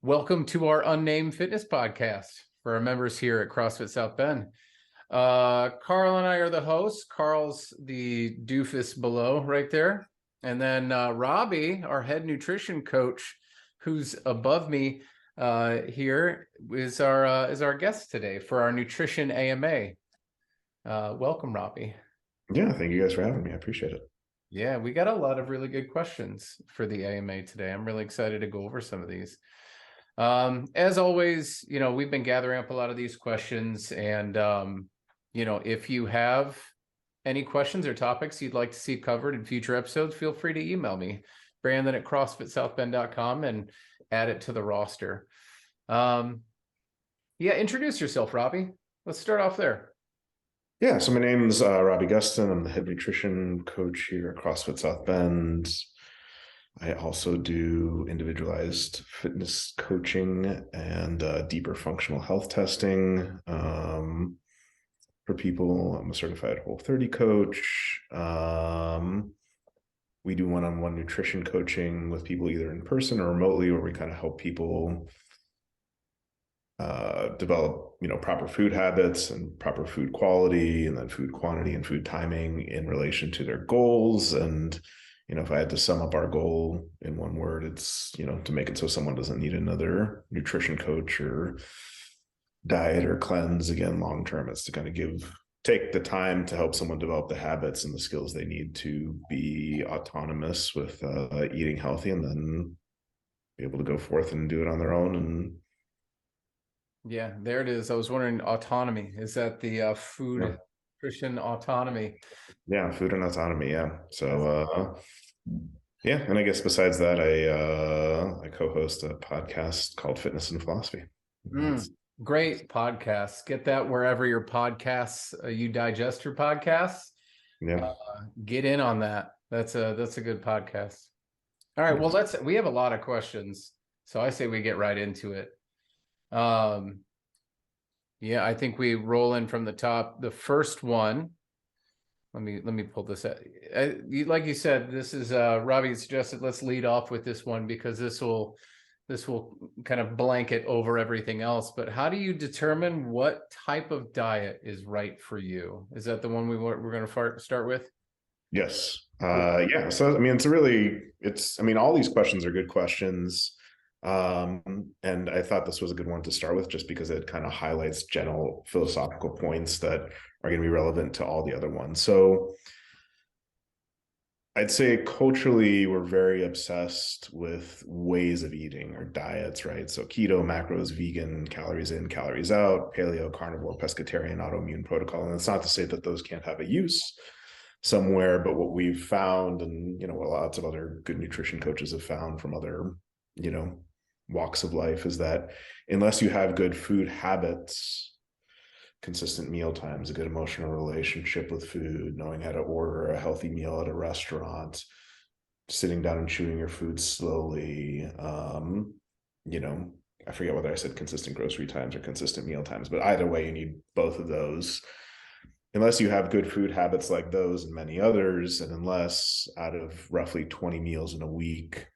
Welcome to our Unnamed Fitness podcast for our members here at CrossFit South Bend. Carl and I are the hosts. Carl's the doofus below right there. And then Robbie, our head nutrition coach, who's above me here, is our guest today for our nutrition AMA. Welcome, Robbie. Yeah, thank you guys for having me. I appreciate it. Yeah, we got a lot of really good questions for the AMA today. I'm really excited to go over some of these. As always, we've been gathering up a lot of these questions, and if you have any questions or topics you'd like to see covered in future episodes, feel free to email me, Brandon@CrossFitSouthBend.com, and add it to the roster. Introduce yourself, Robbie. Let's start off there. Yeah, so my name's Robbie Gustin. I'm the head nutrition coach here at CrossFit South Bend. I also do individualized fitness coaching and deeper functional health testing for people. I'm a certified Whole30 coach. We do one-on-one nutrition coaching with people either in person or remotely, where we kind of help people develop, proper food habits and proper food quality, and then food quantity and food timing in relation to their goals. And, if I had to sum up our goal in one word, it's, to make it so someone doesn't need another nutrition coach or diet or cleanse again long-term. It's to kind of take the time to help someone develop the habits and the skills they need to be autonomous with eating healthy, and then be able to go forth and do it on their own. And yeah, there it is. I was wondering, autonomy. Is that the food nutrition autonomy? Yeah, food and autonomy. Yeah. So, and I guess besides that, I co-host a podcast called Fitness and Philosophy. Great podcast. Get that wherever your podcasts, you digest your podcasts. Yeah. Get in on that. That's a good podcast. All right. Well, we have a lot of questions, so I say we get right into it. I think we roll in from the top. The first one, let me pull this out. Like you said, this is Robbie suggested let's lead off with this one because this will kind of blanket over everything else. But how do you determine what type of diet is right for you? Is that the one we're going to start with? Yes. So all these questions are good questions. And I thought this was a good one to start with, just because it kind of highlights general philosophical points that are going to be relevant to all the other ones. So I'd say culturally, we're very obsessed with ways of eating or diets, right? So keto, macros, vegan, calories in, calories out, paleo, carnivore, pescatarian, autoimmune protocol. And it's not to say that those can't have a use somewhere, but what we've found, and what lots of other good nutrition coaches have found from other walks of life, is that unless you have good food habits, consistent meal times, a good emotional relationship with food, knowing how to order a healthy meal at a restaurant, sitting down and chewing your food slowly, I forget whether I said consistent grocery times or consistent meal times, but either way, you need both of those. Unless you have good food habits like those and many others, and unless out of roughly 20 meals in a week,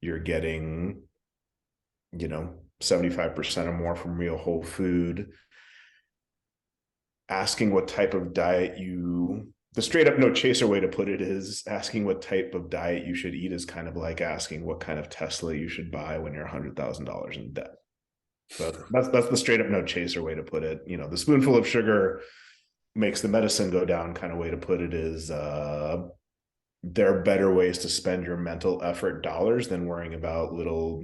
you're getting 75% or more from real whole food, asking what type of diet the straight up no chaser way to put it is asking what type of diet you should eat is kind of like asking what kind of Tesla you should buy when you're $100,000 in debt. So that's the straight up no chaser way to put it. The spoonful of sugar makes the medicine go down kind of way to put it is there are better ways to spend your mental effort dollars than worrying about little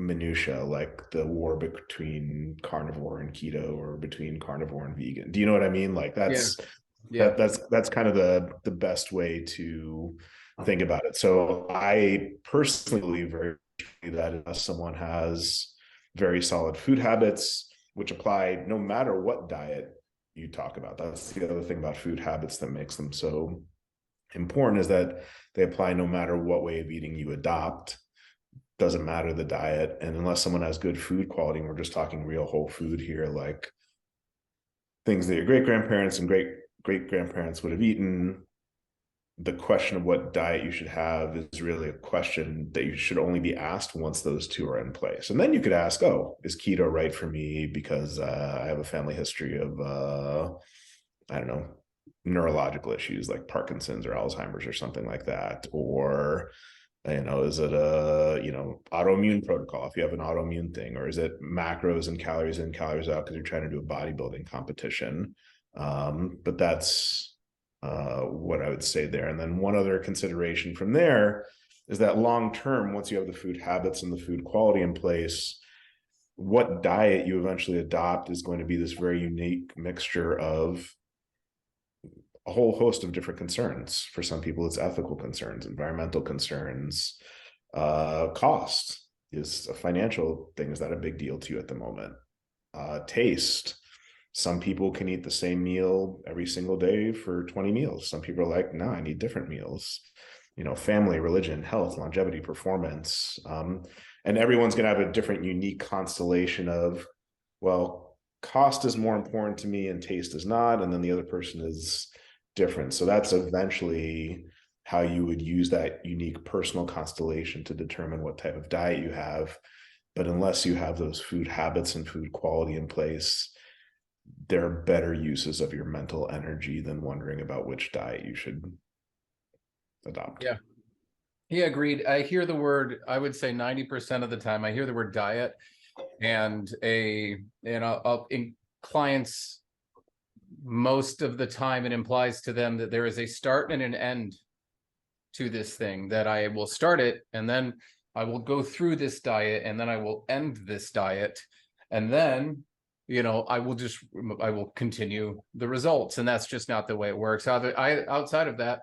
minutia, like the war between carnivore and keto, or between carnivore and vegan. Do you know what I mean? Like that's kind of the best way to think about it. So I personally believe very that if someone has very solid food habits, which apply no matter what diet you talk about, that's the other thing about food habits that makes them so important, is that they apply no matter what way of eating you adopt. Doesn't matter the diet. And unless someone has good food quality, and we're just talking real whole food here, like things that your great grandparents and great grandparents would have eaten, the question of what diet you should have is really a question that you should only be asked once those two are in place. And then you could ask, oh, is keto right for me because I have a family history of, I don't know, neurological issues like Parkinson's or Alzheimer's or something like that? Or, is it a, autoimmune protocol if you have an autoimmune thing? Or is it macros and calories in, calories out because you're trying to do a bodybuilding competition? But that's what I would say there. And then one other consideration from there is that long term, once you have the food habits and the food quality in place, what diet you eventually adopt is going to be this very unique mixture of a whole host of different concerns. For some people, it's ethical concerns, environmental concerns, cost is a financial thing. Is that a big deal to you at the moment? Taste. Some people can eat the same meal every single day for 20 meals. Some people are like, no, I need different meals. Family, religion, health, longevity, performance. And everyone's going to have a different, unique constellation of, well, cost is more important to me and taste is not. And then the other person is different. So that's eventually how you would use that unique personal constellation to determine what type of diet you have. But unless you have those food habits and food quality in place, there are better uses of your mental energy than wondering about which diet you should adopt. Yeah. Yeah, agreed. I hear the word, I would say 90% of the time, I hear the word diet and in clients, most of the time it implies to them that there is a start and an end to this thing, that I will start it and then I will go through this diet and then I will end this diet. And then I will continue the results. And that's just not the way it works. Outside of that,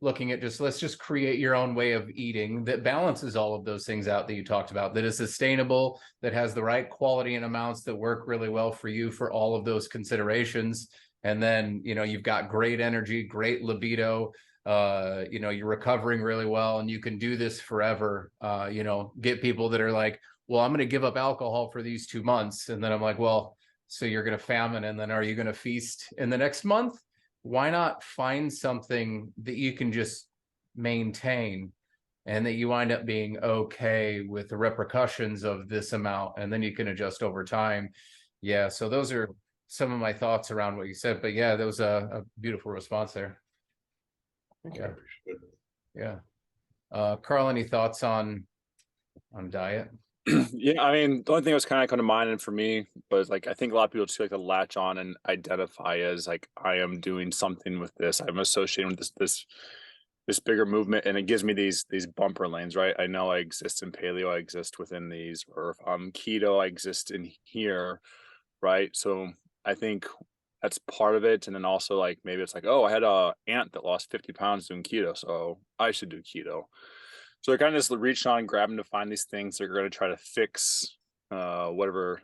looking at let's just create your own way of eating that balances all of those things out that you talked about, that is sustainable, that has the right quality and amounts that work really well for you for all of those considerations. And then, you've got great energy, great libido, you're recovering really well and you can do this forever. Get people that are like, well, I'm going to give up alcohol for these 2 months. And then I'm like, well, so you're going to famine and then are you going to feast in the next month? Why not find something that you can just maintain and that you wind up being okay with the repercussions of this amount, and then you can adjust over time. Yeah, so those are some of my thoughts around what you said, but yeah, that was a beautiful response there. Yeah. Yeah. Carl, any thoughts on diet? Yeah, I mean, the only thing that was kind of come to mind and for me was like I think a lot of people just like to latch on and identify as like I am doing something with this. I'm associating with this bigger movement, and it gives me these bumper lanes, right? I know I exist in paleo, I exist within these, or if I'm keto, I exist in here, right? So I think that's part of it, and then also like maybe it's like, oh, I had a aunt that lost 50 pounds doing keto, so I should do keto. So they're kind of just reaching on and grabbing to find these things they're going to try to fix whatever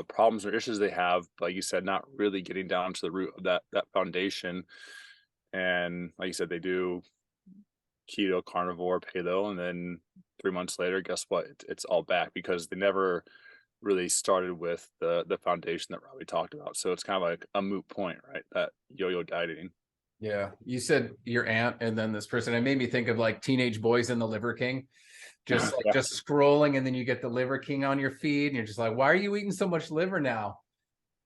problems or issues they have. Like you said, not really getting down to the root of that foundation. And like you said, they do keto, carnivore, paleo, and then 3 months later, guess what? It's all back because they never really started with the foundation that Robbie talked about. So it's kind of like a moot point, right? That yo-yo dieting. Yeah, you said your aunt and then this person. It made me think of like teenage boys and the Liver King, just scrolling, and then you get the Liver King on your feed, and you're just like, why are you eating so much liver now?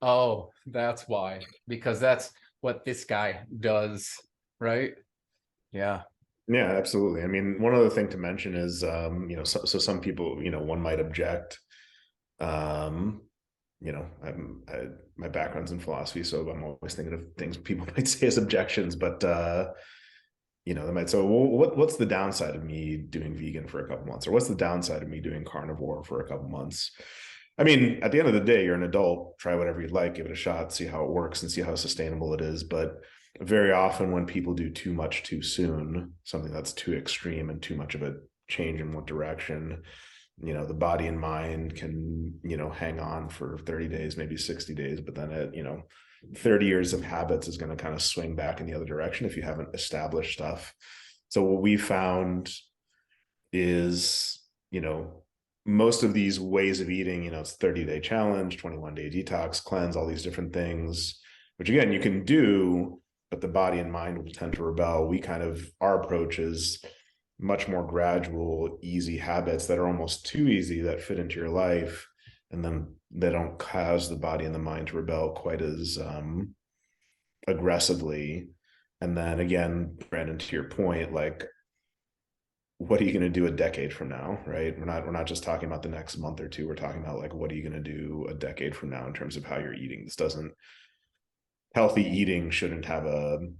Oh, that's why, because that's what this guy does, right? Yeah. Yeah, absolutely. I mean, one other thing to mention is, so some people, one might object. My background's in philosophy, so I'm always thinking of things people might say as objections, but they might say, well, what's the downside of me doing vegan for a couple months, or what's the downside of me doing carnivore for a couple months? I mean, at the end of the day, you're an adult, try whatever you'd like, give it a shot, see how it works and see how sustainable it is. But very often when people do too much too soon, something that's too extreme and too much of a change in one direction, the body and mind can, hang on for 30 days, maybe 60 days, but then it, 30 years of habits is going to kind of swing back in the other direction if you haven't established stuff. So what we found is, most of these ways of eating, it's 30-day challenge, 21-day detox, cleanse, all these different things, which again, you can do, but the body and mind will tend to rebel. Our approach is much more gradual, easy habits that are almost too easy, that fit into your life, and then they don't cause the body and the mind to rebel quite as aggressively. And then again, Brandon, to your point, like, what are you going to do a decade from now, right? We're not just talking about the next month or two. We're talking about, like, what are you going to do a decade from now in terms of how you're eating? Healthy eating shouldn't have an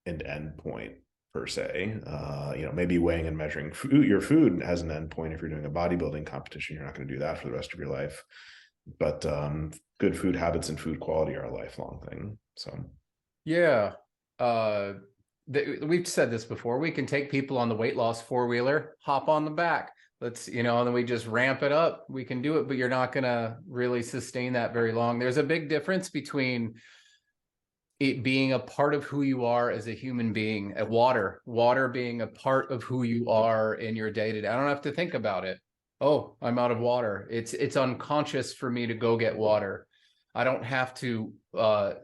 end point per se. Maybe weighing and measuring your food has an end point. If you're doing a bodybuilding competition, you're not going to do that for the rest of your life. But good food habits and food quality are a lifelong thing. So Yeah. We've said this before. We can take people on the weight loss four-wheeler, hop on the back. Let's, and then we just ramp it up. We can do it, but you're not going to really sustain that very long. There's a big difference between it being a part of who you are as a human being, water being a part of who you are in your day-to-day. I don't have to think about it. Oh, I'm out of water. It's unconscious for me to go get water. I don't have to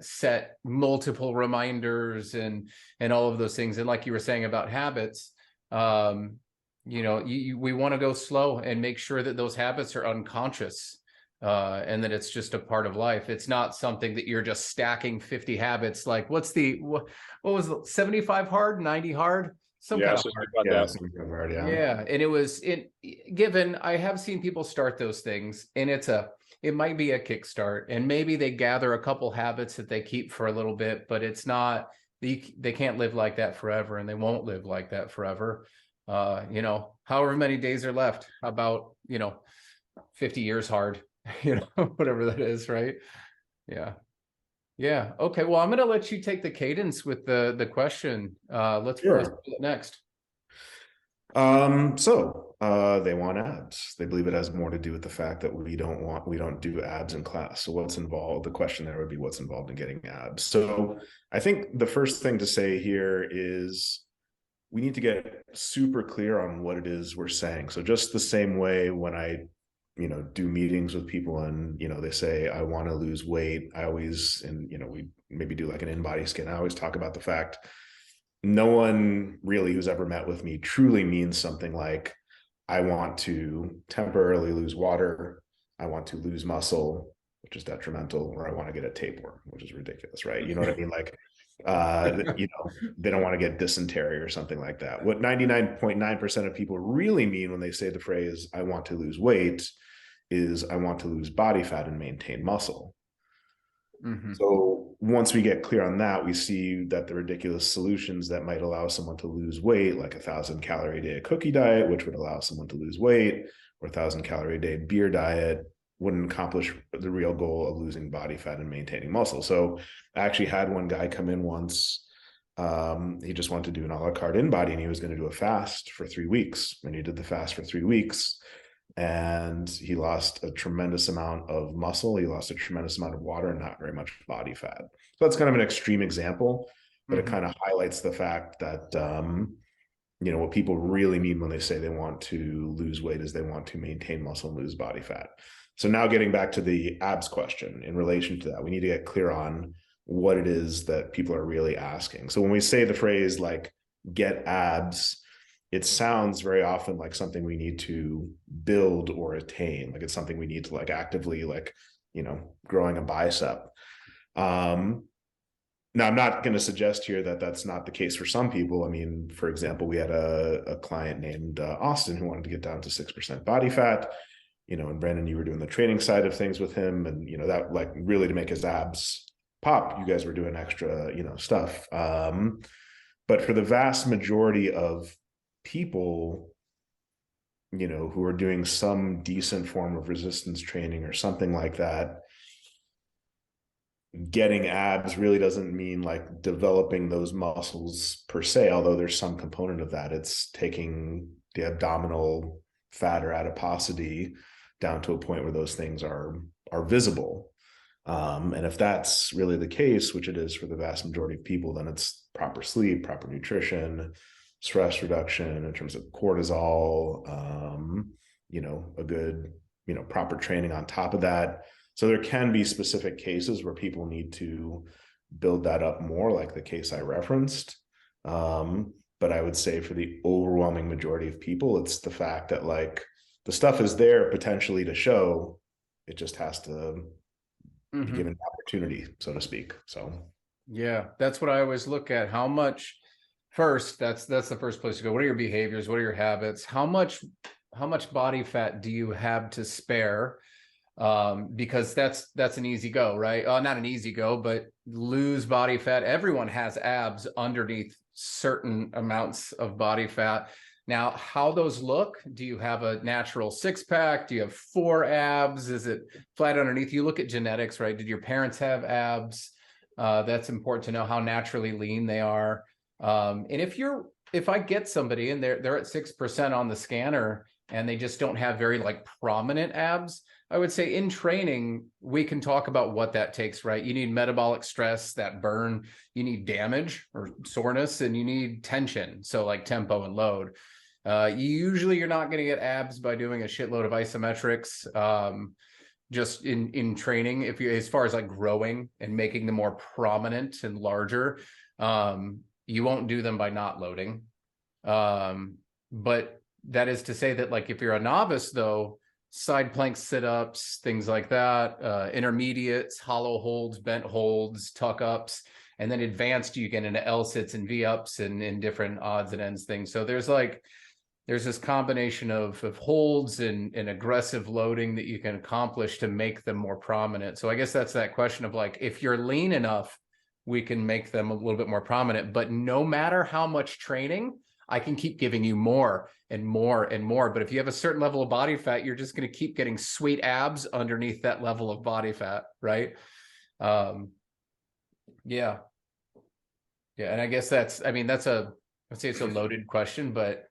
set multiple reminders and all of those things. And like you were saying about habits, we want to go slow and make sure that those habits are unconscious, and that it's just a part of life. It's not something that you're just stacking 50 habits. Like what was it, 75 hard, 90 hard? Some kind of hard. Yeah. And I have seen people start those things, and it might be a kickstart, and maybe they gather a couple habits that they keep for a little bit, but it's not, they can't live like that forever, and they won't live like that forever. However many days are left, about, 50 years hard, whatever that is. Right. Yeah. Yeah. Okay. Well, I'm going to let you take the cadence with the question. Let's do it next. They want abs. They believe it has more to do with the fact that we don't do abs in class. So what's involved? The question there would be, what's involved in getting abs? So I think the first thing to say here is we need to get super clear on what it is we're saying. So just the same way when I do meetings with people and, they say, I want to lose weight. I always, we maybe do like an in-body scan. I always talk about the fact no one really who's ever met with me truly means something like, I want to temporarily lose water. I want to lose muscle, which is detrimental, or I want to get a tapeworm, which is ridiculous, right? You know what I mean? Like, they don't want to get dysentery or something like that. What 99.9% of people really mean when they say the phrase, I want to lose weight, is I want to lose body fat and maintain muscle. Mm-hmm. So once we get clear on that, we see that the ridiculous solutions that might allow someone to lose weight, like 1,000 calorie a day cookie diet, which would allow someone to lose weight, or 1,000 calorie a day beer diet, wouldn't accomplish the real goal of losing body fat and maintaining muscle. So I actually had one guy come in once. He just wanted to do an a la carte in-body, and he was going to do a fast for 3 weeks. And he did the fast for 3 weeks, and he lost a tremendous amount of muscle. He lost a tremendous amount of water and not very much body fat. So that's kind of an extreme example, but it kind of highlights the fact that, what people really mean when they say they want to lose weight is they want to maintain muscle and lose body fat. So now getting back to the abs question in relation to that, we need to get clear on what it is that people are really asking. So when we say the phrase like get abs, it sounds very often like something we need to build or attain. Like it's something we need to like actively growing a bicep. Now, I'm not going to suggest here that that's not the case for some people. I mean, for example, we had a client named Austin who wanted to get down to 6% body fat. And Brandon, you were doing the training side of things with him, and that like really to make his abs pop, you guys were doing extra stuff. But for the vast majority of people, who are doing some decent form of resistance training or something like that, getting abs really doesn't mean like developing those muscles per se, although there's some component of that. It's taking the abdominal fat or adiposity down to a point where those things are visible. And if that's really the case, which it is for the vast majority of people, then it's proper sleep, proper nutrition, stress reduction in terms of cortisol, a good, proper training on top of that. So there can be specific cases where people need to build that up more, like the case I referenced. But I would say for the overwhelming majority of people, it's the fact that like the stuff is there potentially to show, it just has to be given opportunity, so to speak. So yeah, that's what I always look at. How much first, that's the first place to go. What are your behaviors? What are your habits? How much body fat do you have to spare? Because that's an easy go, right? Not an easy go, but lose body fat. Everyone has abs underneath certain amounts of body fat. Now, how those look? Do you have a natural six-pack? Do you have 4 abs? Is it flat underneath? You look at genetics, right? Did your parents have abs? That's important to know how naturally lean they are. And if I get somebody and they're at 6% on the scanner and they just don't have very like prominent abs, I would say in training, we can talk about what that takes, right? You need metabolic stress, that burn, you need damage or soreness, and you need tension. So like tempo and load. Usually you're not going to get abs by doing a shitload of isometrics. Just in training, if you, as far as like growing and making them more prominent and larger, you won't do them by not loading. But that is to say that like if you're a novice though, side plank sit-ups, things like that, intermediates, hollow holds, bent holds, tuck ups, and then advanced you get into L sits and V ups and different odds and ends things. So there's this combination of holds and aggressive loading that you can accomplish to make them more prominent. So I guess that's that question of like, if you're lean enough, we can make them a little bit more prominent, but no matter how much training, I can keep giving you more and more and more. But if you have a certain level of body fat, you're just going to keep getting sweet abs underneath that level of body fat, right? Yeah. And I guess I'd say it's a loaded question, but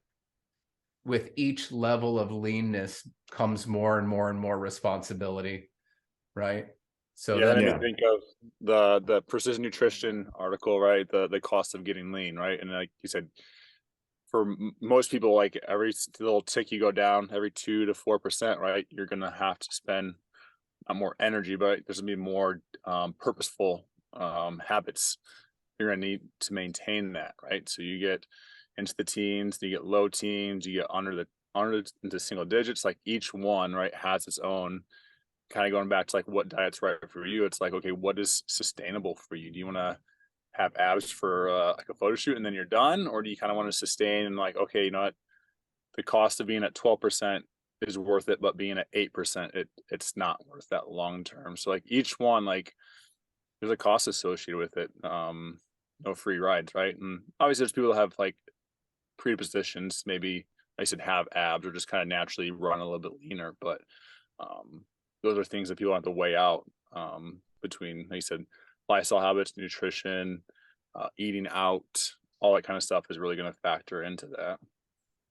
with each level of leanness comes more and more and more responsibility, right? So that made me think of the Precision Nutrition article, right? The cost of getting lean, right? And like you said, for most people, like every little tick you go down, every 2 to 4%, right? You're gonna have to spend not more energy, but there's gonna be more purposeful habits you're gonna need to maintain that, right? So you get into the teens, you get low teens, you get under into single digits. Like each one, right, has its own kind of going back to like what diet's right for you. It's like, okay, what is sustainable for you? Do you want to have abs for like a photo shoot and then you're done, or do you kind of want to sustain and like, okay, you know what, the cost of being at 12% is worth it, but being at 8%, it's not worth that long term. So like each one, like there's a cost associated with it. No free rides, right? And obviously there's people that have like predispositions, maybe like I said, have abs or just kind of naturally run a little bit leaner, but those are things that people have to weigh out between, like you said, lifestyle habits, nutrition, eating out, all that kind of stuff is really going to factor into that.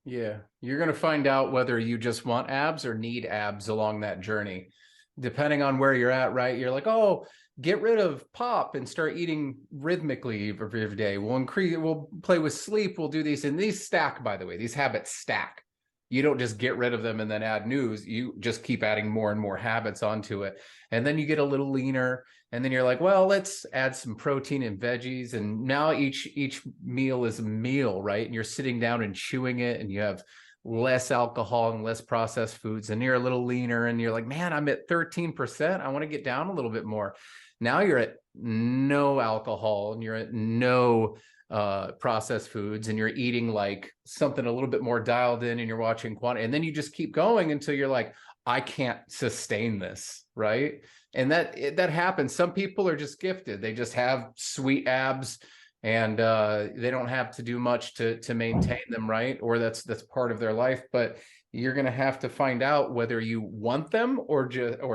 Yeah, you're going to find out whether you just want abs or need abs along that journey, depending on where you're at, right? You're like, oh, get rid of pop and start eating rhythmically every day. We'll play with sleep. We'll do these, and these stack, by the way, these habits stack. You don't just get rid of them and then add news. You just keep adding more and more habits onto it. And then you get a little leaner. And then you're like, well, let's add some protein and veggies. And now each meal is a meal, right? And you're sitting down and chewing it, and you have less alcohol and less processed foods. And you're a little leaner, and you're like, man, I'm at 13%. I want to get down a little bit more. Now you're at no alcohol and you're at no processed foods, and you're eating like something a little bit more dialed in, and you're watching quantity, and then you just keep going until you're like, I can't sustain this, right? And that happens. Some people are just gifted. They just have sweet abs, and they don't have to do much to maintain them, right? Or that's part of their life. But you're going to have to find out whether you want them or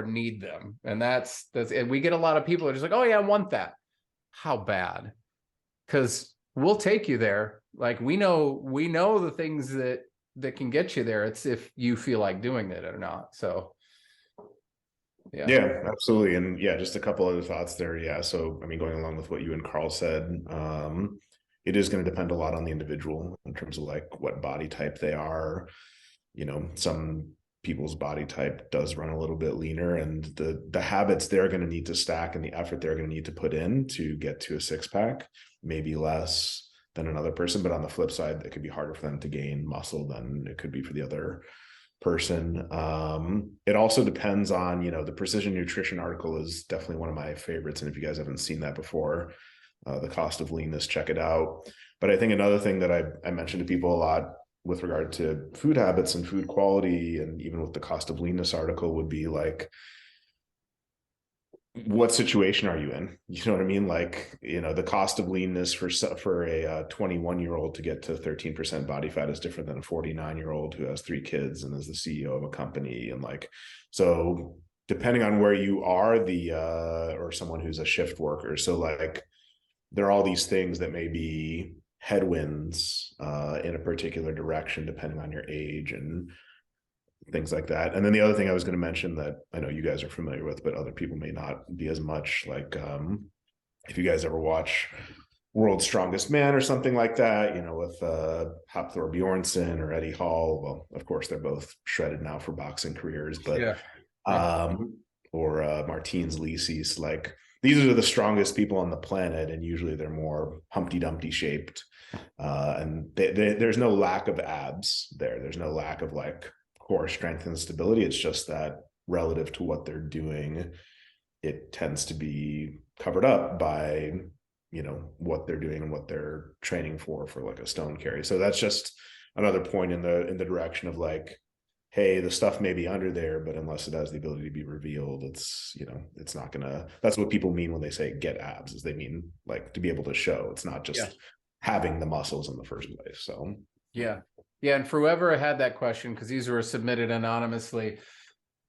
need them. And that's and we get a lot of people are just like, oh yeah, I want that. How bad? Because we'll take you there. Like we know the things that can get you there. It's if you feel like doing it or not. So yeah, absolutely. And yeah, just a couple other thoughts there. Yeah, so I mean, going along with what you and Carl said, it is going to depend a lot on the individual in terms of like what body type they are. You know, some people's body type does run a little bit leaner, and the habits they're going to need to stack and the effort they're going to need to put in to get to a six pack maybe less than another person. But on the flip side, it could be harder for them to gain muscle than it could be for the other person. It also depends on, the precision nutrition article is definitely one of my favorites. And if you guys haven't seen that before, the cost of leanness, check it out. But I think another thing that I mentioned to people a lot with regard to food habits and food quality, and even with the cost of leanness article, would be like, what situation are you in? You know what I mean? Like, the cost of leanness for a 21-year-old to get to 13% body fat is different than a 49-year-old who has 3 kids and is the CEO of a company. And like, so depending on where you are, or someone who's a shift worker. So like, there are all these things that may be headwinds in a particular direction, depending on your age and things like that. And then the other thing I was going to mention that I know you guys are familiar with, but other people may not be as much, like if you guys ever watch World's Strongest Man or something like that, with Hafthor Bjornsson or Eddie Hall. Well, of course, they're both shredded now for boxing careers, but or Martins Licis, like, these are the strongest people on the planet, and usually they're more Humpty Dumpty shaped. And there's no lack of abs there. There's no lack of like core strength and stability. It's just that relative to what they're doing, it tends to be covered up by, what they're doing and what they're training for like a stone carry. So that's just another point in the direction of like, hey, the stuff may be under there, but unless it has the ability to be revealed, it's, it's not gonna, that's what people mean when they say get abs, is they mean like to be able to show. It's not just having the muscles in the first place. So yeah. And for whoever had that question, because these were submitted anonymously,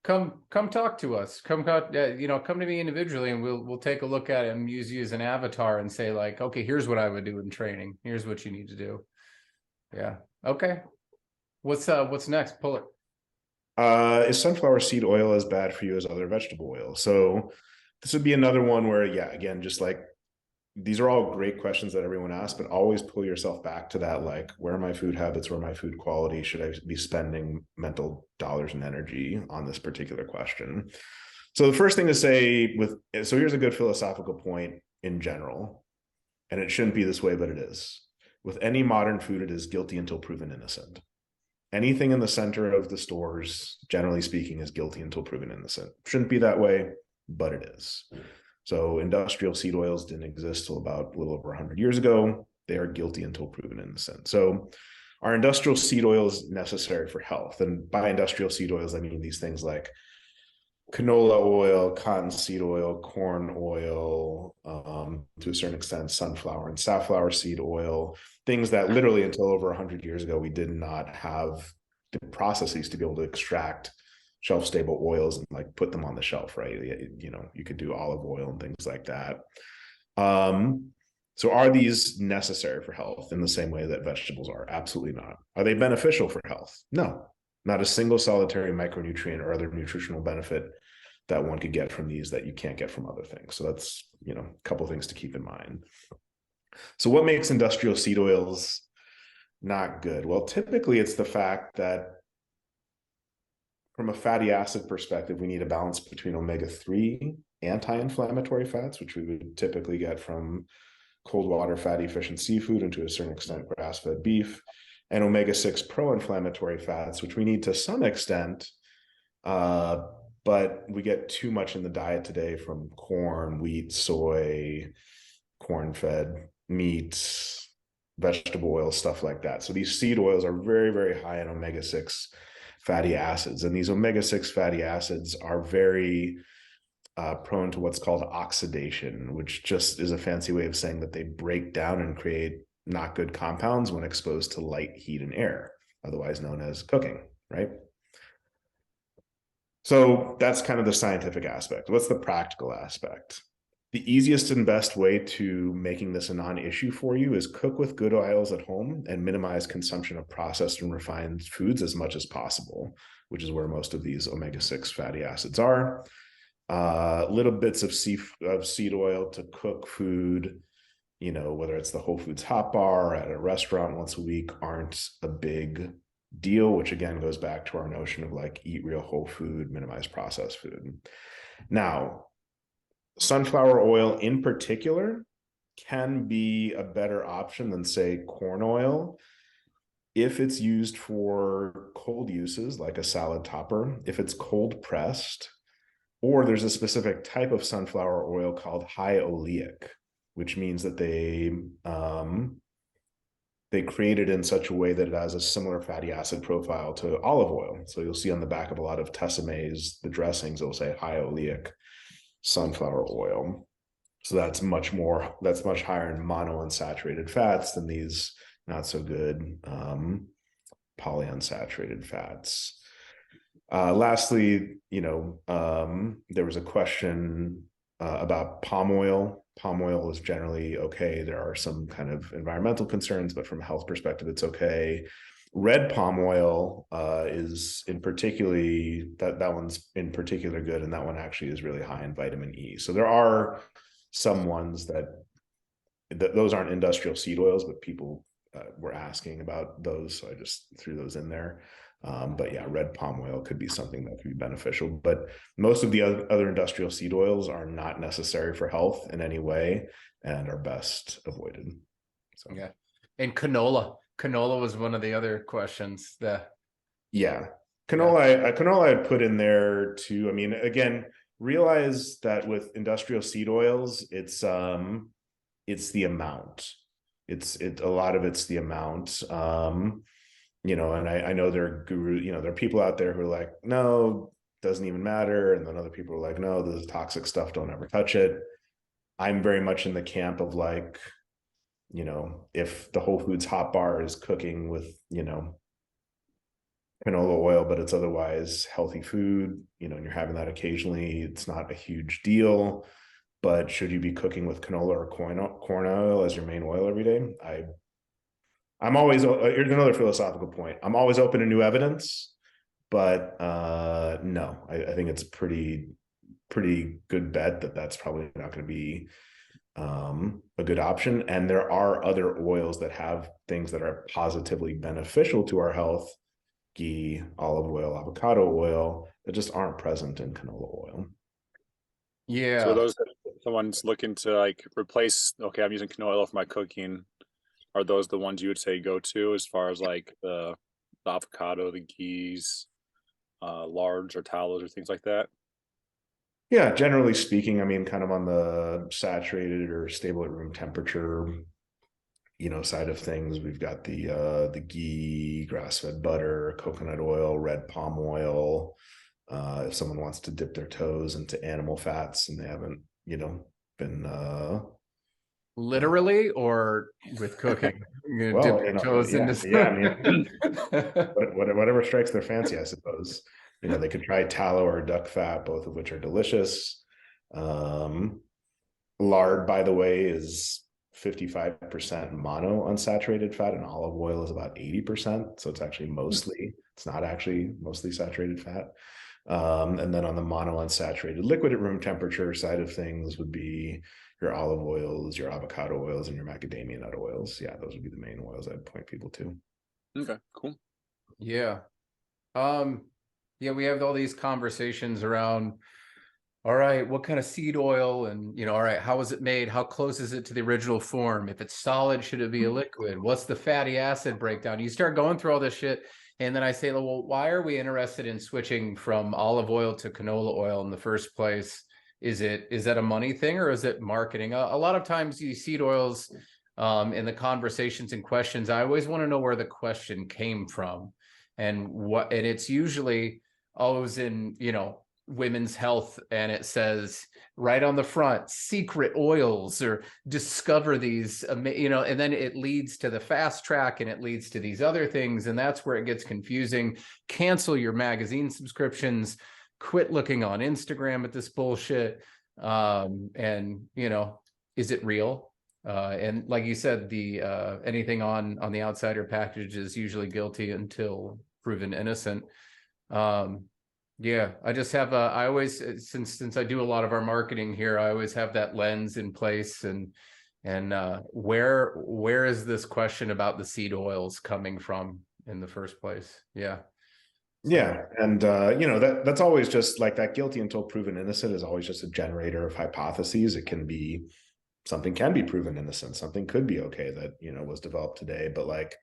come talk to us. Come to me individually, and we'll take a look at it and use you as an avatar and say like, okay, here's what I would do in training. Here's what you need to do. Yeah. Okay. What's next? Pull it. Is sunflower seed oil as bad for you as other vegetable oil? So this would be another one where, again, just like, these are all great questions that everyone asks, but always pull yourself back to that, like, where are my food habits? Where are my food quality? Should I be spending mental dollars and energy on this particular question? So the first thing to say so here's a good philosophical point in general, and it shouldn't be this way, but it is. With any modern food, it is guilty until proven innocent. Anything in the center of the stores, generally speaking, is guilty until proven innocent. Shouldn't be that way, but it is. So industrial seed oils didn't exist till about a little over 100 years ago. They are guilty until proven innocent. So are industrial seed oils necessary for health? And by industrial seed oils, I mean these things like canola oil, cottonseed oil, corn oil, to a certain extent, sunflower and safflower seed oil, things that literally until over 100 years ago, we did not have the processes to be able to extract shelf stable oils and like put them on the shelf, right? You could do olive oil and things like that. So are these necessary for health in the same way that vegetables are? Absolutely not. Are they beneficial for health? No, not a single solitary micronutrient or other nutritional benefit that one could get from these that you can't get from other things. So that's, a couple of things to keep in mind. So what makes industrial seed oils not good? Well, typically it's the fact that from a fatty acid perspective, we need a balance between omega-3 anti-inflammatory fats, which we would typically get from cold water fatty fish and seafood, and to a certain extent grass-fed beef, and omega-6 pro-inflammatory fats, which we need to some extent, but we get too much in the diet today from corn, wheat, soy, corn-fed meats, vegetable oil, stuff like that. So these seed oils are very, very high in omega-6 fatty acids. And these omega-6 fatty acids are very prone to what's called oxidation, which just is a fancy way of saying that they break down and create not good compounds when exposed to light, heat, and air, otherwise known as cooking, right? So that's kind of the scientific aspect. What's the practical aspect? The easiest and best way to making this a non-issue for you is cook with good oils at home and minimize consumption of processed and refined foods as much as possible, which is where most of these omega-6 fatty acids are. Little bits of seed oil to cook food, whether it's the Whole Foods hot bar or at a restaurant once a week, aren't a big deal, which again goes back to our notion of like eat real whole food, minimize processed food. Now, sunflower oil in particular can be a better option than, say, corn oil if it's used for cold uses like a salad topper, if it's cold pressed, or there's a specific type of sunflower oil called high oleic, which means that they create it in such a way that it has a similar fatty acid profile to olive oil. So you'll see on the back of a lot of Tesame's, the dressings, it'll say high oleic sunflower oil. So that's much higher in monounsaturated fats than these not so good polyunsaturated fats. Lastly, there was a question about palm oil. Palm oil is generally okay. There are some kind of environmental concerns, but from a health perspective, it's okay. Red palm oil is in particularly, that one's in particular good, and that one actually is really high in vitamin E. So there are some ones that those aren't industrial seed oils, but people were asking about those, so I just threw those in there. But yeah, red palm oil could be something that could be beneficial, but most of the other industrial seed oils are not necessary for health in any way and are best avoided. So yeah. And canola was one of the other questions that canola I'd put in there too. I mean, again, realize that with industrial seed oils, it's the amount. A lot of it's the amount. And I know there are gurus, there are people out there who are like, no, doesn't even matter. And then other people are like, no, this is toxic stuff, don't ever touch it. I'm very much in the camp of like, if the Whole Foods hot bar is cooking with, canola oil, but it's otherwise healthy food, and you're having that occasionally, it's not a huge deal. But should you be cooking with canola or corn oil as your main oil every day? I'm always, here's another philosophical point. I'm always open to new evidence, but no, I think it's a pretty good bet that that's probably not going to be a good option. And there are other oils that have things that are positively beneficial to our health, ghee, olive oil, avocado oil, that just aren't present in canola oil. Yeah. So those, if someone's looking to like replace, okay, I'm using canola oil for my cooking, are those the ones you would say go to as far as like the avocado, the ghees, lards or tallows or things like that? Yeah, generally speaking, I mean, kind of on the saturated or stable at room temperature, side of things, we've got the ghee, grass-fed butter, coconut oil, red palm oil. If someone wants to dip their toes into animal fats and they haven't, been literally or with cooking, you're gonna dip your toes into I mean, whatever strikes their fancy, I suppose. They could try tallow or duck fat, both of which are delicious. Lard, by the way, is 55% monounsaturated fat, and olive oil is about 80%. So it's not actually mostly saturated fat. And then on the monounsaturated liquid at room temperature side of things would be your olive oils, your avocado oils, and your macadamia nut oils. Yeah, those would be the main oils I'd point people to. Okay, cool. Yeah. We have all these conversations around, all right, what kind of seed oil, and all right, how is it made? How close is it to the original form? If it's solid, should it be a liquid? What's the fatty acid breakdown? You start going through all this shit, and then I say, well, why are we interested in switching from olive oil to canola oil in the first place? Is that a money thing, or is it marketing? A lot of times these seed oils, in the conversations and questions, I always want to know where the question came from, and it's usually always in women's health, and it says right on the front, secret oils, or discover these, and then it leads to the fast track, and it leads to these other things, and that's where it gets confusing. Cancel your magazine subscriptions, quit looking on Instagram at this bullshit. And is it real? And like you said, the anything on the outsider package is usually guilty until proven innocent. I just have I always, since I do a lot of our marketing here, I always have that lens in place, and where is this question about the seed oils coming from? in the first place. Yeah. Yeah. And, that's always just like that guilty until proven innocent is always just a generator of hypotheses. It can be, something can be proven innocent. Something could be okay that, was developed today, but like,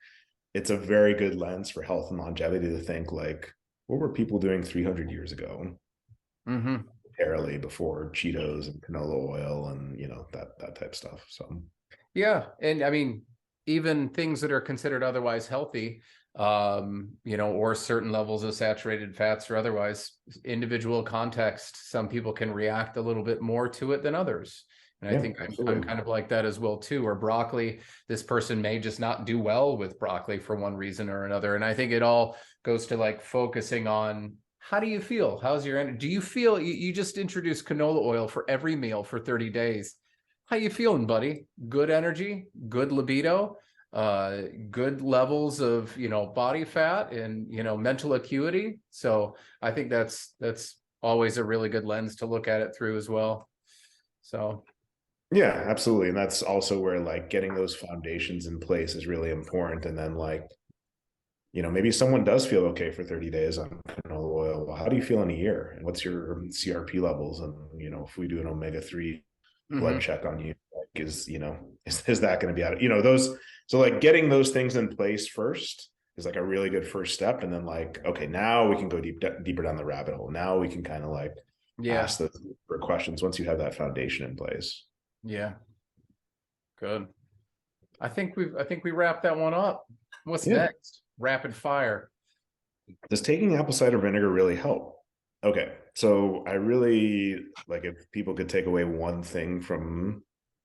it's a very good lens for health and longevity to think like, what were people doing 300 years ago? Early before Cheetos and canola oil and, that type of stuff. So, yeah. And I mean, even things that are considered otherwise healthy, or certain levels of saturated fats or otherwise, individual context, some people can react a little bit more to it than others. And I think I'm kind of like that as well too, or broccoli, this person may just not do well with broccoli for one reason or another. And I think it all goes to like focusing on, how do you feel? How's your energy? Do you feel, you just introduced canola oil for every meal for 30 days. How you feeling, buddy? Good energy, good libido, good levels of, body fat and, mental acuity. So I think that's always a really good lens to look at it through as well. So yeah, absolutely. And that's also where like getting those foundations in place is really important. And then like, maybe someone does feel okay for 30 days on canola oil. Well, how do you feel in a year? And what's your CRP levels? And, if we do an omega-3 blood check on you, like is that going to be out of, those, so like getting those things in place first is like a really good first step. And then like, okay, now we can go deeper down the rabbit hole. Now we can kind of like ask those questions once you have that foundation in place. Yeah. Good. I think we wrapped that one up. What's next? Rapid fire. Does taking apple cider vinegar really help? Okay. So I really like, if people could take away one thing from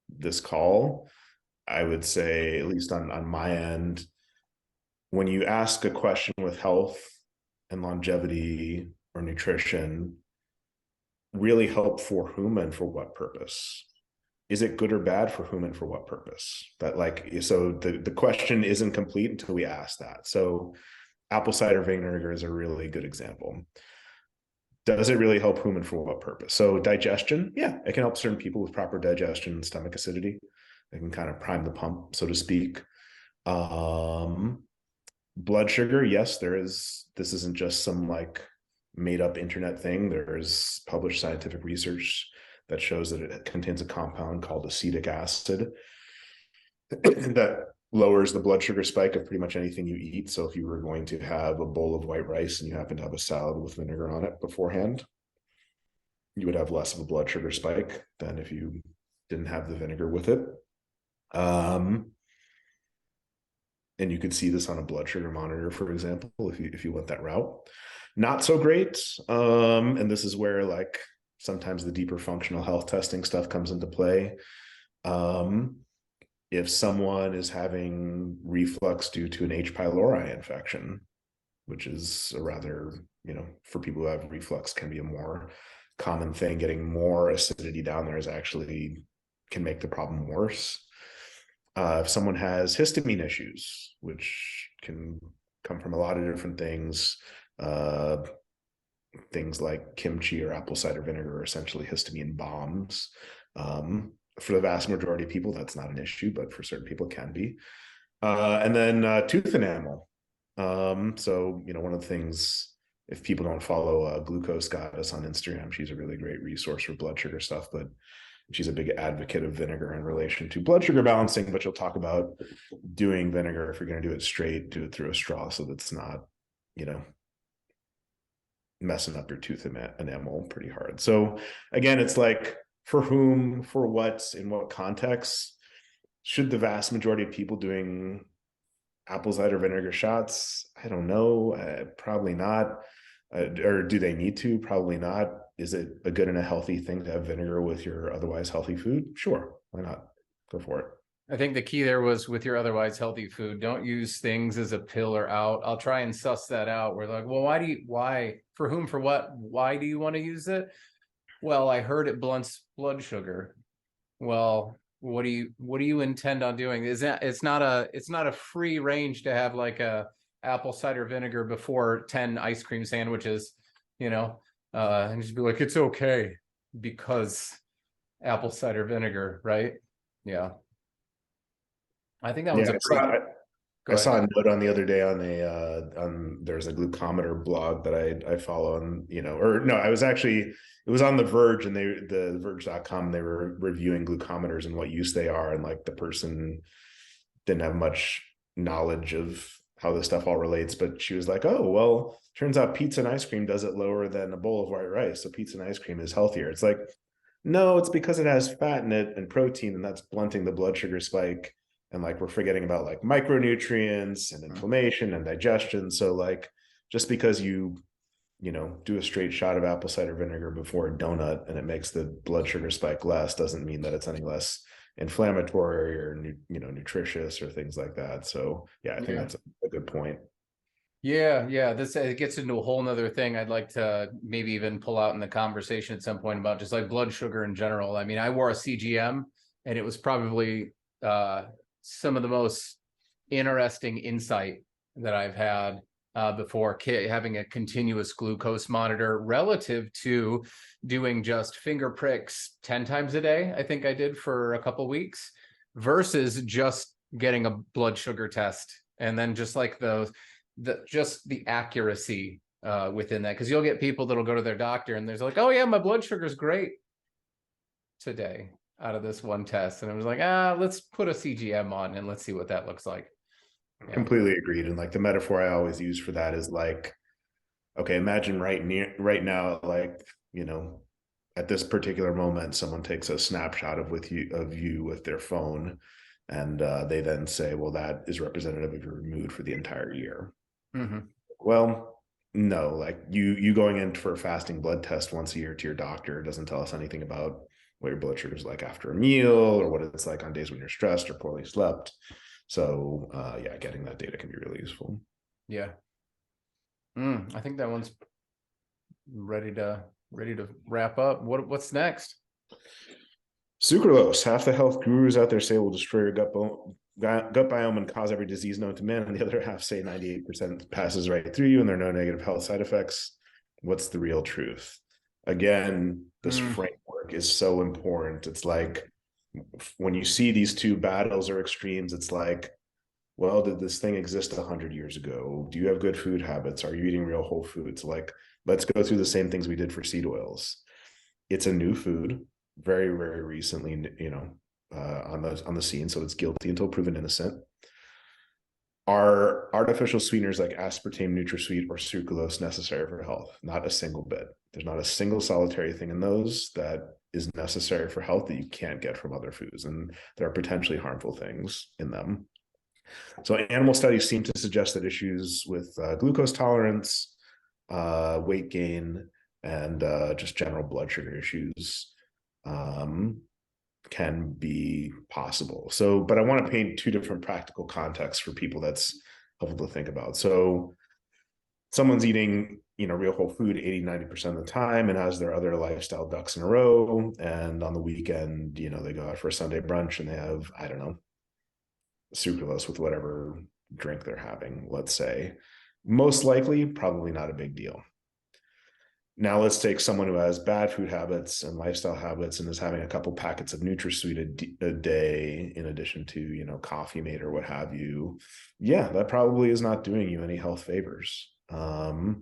this call, I would say, at least on my end, when you ask a question with health and longevity or nutrition, really help for whom and for what purpose? Is it good or bad for whom and for what purpose? That like, so the question isn't complete until we ask that. So apple cider vinegar is a really good example. Does it really help whom and for what purpose? So digestion, yeah, it can help certain people with proper digestion and stomach acidity. It can kind of prime the pump, so to speak. Blood sugar, yes, this isn't just some like made up internet thing. There's published scientific research that shows that it contains a compound called acetic acid that lowers the blood sugar spike of pretty much anything you eat. So if you were going to have a bowl of white rice and you happen to have a salad with vinegar on it beforehand, you would have less of a blood sugar spike than if you didn't have the vinegar with it. And you could see this on a blood sugar monitor, for example, if you went that route. Not so great. And this is where like sometimes the deeper functional health testing stuff comes into play. If someone is having reflux due to an H. pylori infection, which is a rather, for people who have reflux can be a more common thing, getting more acidity down there is actually can make the problem worse. If someone has histamine issues, which can come from a lot of different things, things like kimchi or apple cider vinegar are essentially histamine bombs. For the vast majority of people, that's not an issue, but for certain people, it can be. And then tooth enamel. So, one of the things, if people don't follow Glucose Goddess on Instagram, she's a really great resource for blood sugar stuff, but she's a big advocate of vinegar in relation to blood sugar balancing, but she'll talk about doing vinegar. If you're going to do it straight, do it through a straw so that's not, messing up your tooth enamel pretty hard. So again, it's like for whom, for what, in what context. Should the vast majority of people doing apple cider vinegar shots? I don't know. Probably not. Or do they need to? Probably not. Is it a good and a healthy thing to have vinegar with your otherwise healthy food? Sure. Why not? Go for it. I think the key there was with your otherwise healthy food, don't use things as a pill or out. I'll try and suss that out. We're like, well, why, for whom, for what, why do you want to use it? Well, I heard it blunts blood sugar. Well, what do you intend on doing? Is that it's not a free range to have like a apple cider vinegar before 10 ice cream sandwiches, and just be like, it's okay because apple cider vinegar, right? Yeah. I think that one's I saw a note on the other day on there's a glucometer blog that I follow, and it was on The Verge, and the verge.com, they were reviewing glucometers and what use they are, and like the person didn't have much knowledge of how this stuff all relates, but she was like, oh, well, turns out pizza and ice cream does it lower than a bowl of white rice, so pizza and ice cream is healthier. It's like, no, it's because it has fat in it and protein, and that's blunting the blood sugar spike. And like, we're forgetting about like micronutrients and inflammation and digestion. So like, just because you do a straight shot of apple cider vinegar before a donut and it makes the blood sugar spike less, doesn't mean that it's any less inflammatory or nutritious or things like that. So yeah, I think that's a good point. Yeah. This it gets into a whole nother thing I'd like to maybe even pull out in the conversation at some point about just like blood sugar in general. I mean, I wore a CGM, and it was probably some of the most interesting insight that I've had before, having a continuous glucose monitor relative to doing just finger pricks 10 times a day. I think I did for a couple weeks, versus just getting a blood sugar test, and then just like just the accuracy within that, because you'll get people that'll go to their doctor and there's like, oh yeah, my blood sugar's great today out of this one test, and I was like, let's put a CGM on and let's see what that looks like. Completely agreed. And like, the metaphor I always use for that is like, okay, imagine right now, like, at this particular moment, someone takes a snapshot of you with their phone, and they then say, well, that is representative of your mood for the entire year. Mm-hmm. Well, no, like you going in for a fasting blood test once a year to your doctor doesn't tell us anything about what your blood sugar is like after a meal, or what it's like on days when you're stressed or poorly slept. So getting that data can be really useful. Yeah. I think that one's ready to wrap up. What's next? Sucralose. Half the health gurus out there say will destroy your gut biome and cause every disease known to man, and the other half say 98% passes right through you and there are no negative health side effects. What's the real truth? Again, this framework is so important. It's like, when you see these two battles or extremes, it's like, well, did this thing exist 100 years ago? Do you have good food habits? Are you eating real whole foods? Like, let's go through the same things we did for seed oils. It's a new food, very, very recently, on the scene, so it's guilty until proven innocent. Are artificial sweeteners like aspartame, NutraSweet, or sucralose necessary for health? Not a single bit. There's not a single solitary thing in those that is necessary for health that you can't get from other foods, and there are potentially harmful things in them. So animal studies seem to suggest that issues with glucose tolerance, weight gain, and just general blood sugar issues can be possible. So, but I want to paint two different practical contexts for people that's helpful to think about. So someone's eating, real whole food 80-90% of the time and has their other lifestyle ducks in a row. And on the weekend, they go out for a Sunday brunch and they have, I don't know, sucralose with whatever drink they're having, let's say. Most likely, probably not a big deal. Now let's take someone who has bad food habits and lifestyle habits and is having a couple packets of NutraSweet a day in addition to, Coffee Mate or what have you. Yeah, that probably is not doing you any health favors. No,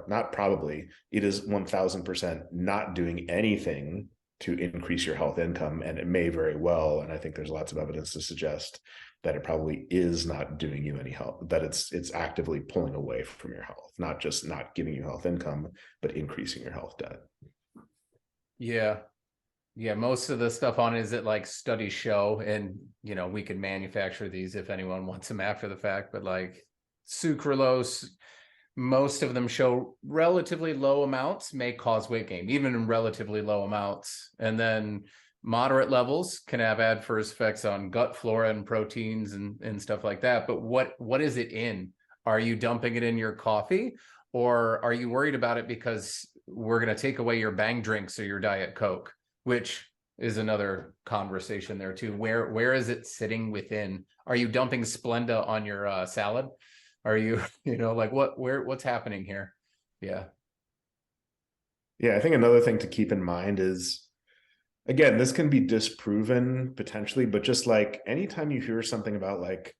not probably. It is 1000% not doing anything to increase your health income, and it may very well. And I think there's lots of evidence to suggest that it probably is not doing you any health, that it's actively pulling away from your health, not just not giving you health income, but increasing your health debt. Yeah. Most of the stuff on it is that like studies show, and we can manufacture these if anyone wants them after the fact, but like sucralose, most of them show relatively low amounts may cause weight gain, even in relatively low amounts. And then moderate levels can have adverse effects on gut flora and proteins and stuff like that. But what is it in? Are you dumping it in your coffee, or are you worried about it because we're going to take away your Bang drinks or your Diet Coke, which is another conversation there too. Where is it sitting within? Are you dumping Splenda on your salad? Are you, what's happening here? Yeah. Yeah, I think another thing to keep in mind is, again, this can be disproven potentially, but just like anytime you hear something about like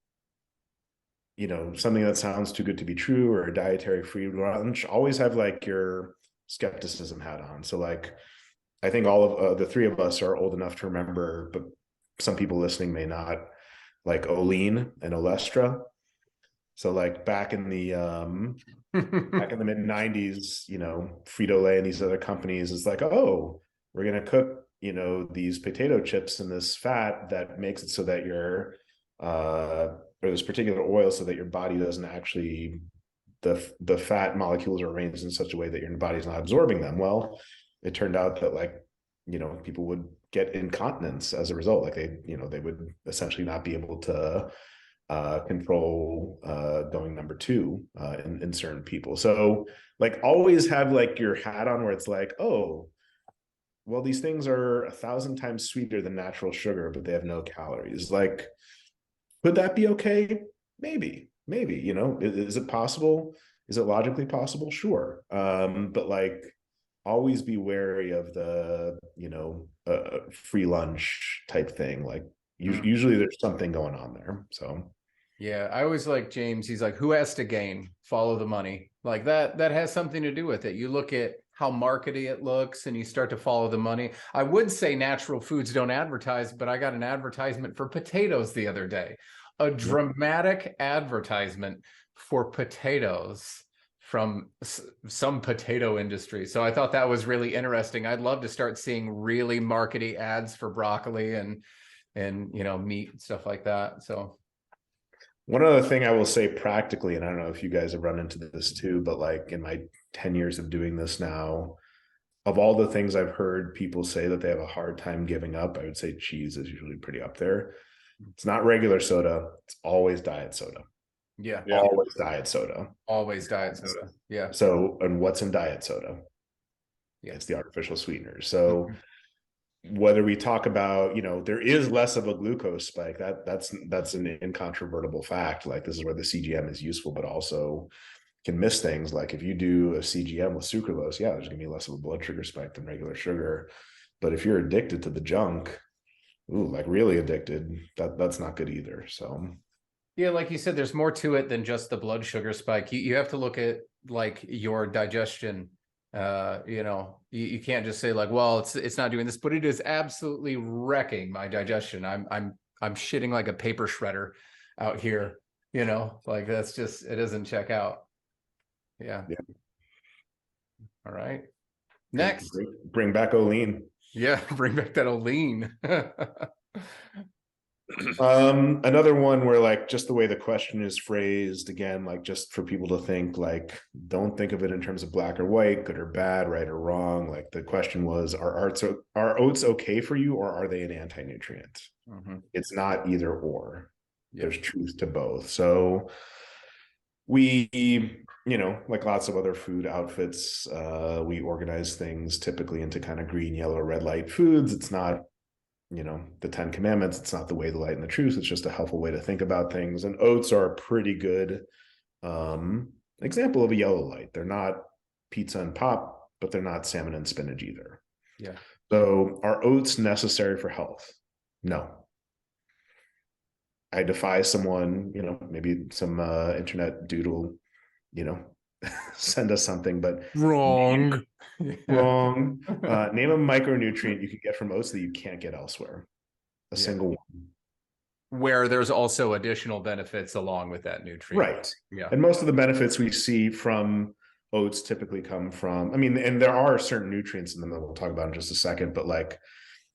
something that sounds too good to be true, or a dietary free lunch, always have like your skepticism hat on. So like, I think all of the three of us are old enough to remember, but some people listening may not, like Olean and Olestra. So like back in the mid 90s, Frito-Lay and these other companies is like, oh, we're going to cook, these potato chips in this fat that makes it so that your or this particular oil, so that your body doesn't actually, the fat molecules are arranged in such a way that your body's not absorbing them. Well, it turned out that like, people would get incontinence as a result. Like they would essentially not be able to control going number two in certain people. So like always have like your hat on where it's like, oh, well, these things are 1,000 times sweeter than natural sugar, but they have no calories. Like, could that be okay? Maybe, is it possible? Is it logically possible? Sure. But like, always be wary of the, free lunch type thing. Like usually there's something going on there. So yeah, I always like James. He's like, who has to gain? Follow the money. Like that has something to do with it. You look at how markety it looks and you start to follow the money. I would say natural foods don't advertise, but I got an advertisement for potatoes the other day. A dramatic advertisement for potatoes from some potato industry. So I thought that was really interesting. I'd love to start seeing really markety ads for broccoli and meat and stuff like that. So one other thing I will say practically, and I don't know if you guys have run into this too, but like in my 10 years of doing this now, of all the things I've heard people say that they have a hard time giving up, I would say cheese is usually pretty up there. It's not regular soda. It's always diet soda. Yeah. Always diet soda. Always diet soda. Yeah. So, and what's in diet soda? Yeah. It's the artificial sweeteners. So whether we talk about, there is less of a glucose spike, that's an incontrovertible fact. Like this is where the CGM is useful, but also can miss things. Like if you do a CGM with sucralose, yeah, there's gonna be less of a blood sugar spike than regular sugar. But if you're addicted to the junk, like really addicted, that's not good either. So yeah, like you said, there's more to it than just the blood sugar spike. You have to look at like your digestion. You can't just say like, well, it's not doing this, but it is absolutely wrecking my digestion. I'm shitting like a paper shredder out here, like that's just, it doesn't check out. Yeah. All right. Next. Bring back Olean. Yeah, bring back that Olean. Another one where like just the way the question is phrased, again, like just for people to think, like don't think of it in terms of black or white, good or bad, right or wrong. Like the question was, are oats okay for you, or are they an anti-nutrient? It's not either or. There's truth to both. So we, like lots of other food outfits, we organize things typically into kind of green, yellow, red light foods. It's not the 10 commandments. It's not the way, the light, and the truth. It's just a helpful way to think about things. And oats are a pretty good example of a yellow light. They're not pizza and pop, but they're not salmon and spinach either. Yeah. So are oats necessary for health? No. I defy someone, maybe some internet doodle, send us something, but wrong. Wrong. Name a micronutrient you can get from oats that you can't get elsewhere. A single one. Where there's also additional benefits along with that nutrient. Right. Yeah. And most of the benefits we see from oats typically come from, and there are certain nutrients in them that we'll talk about in just a second, but like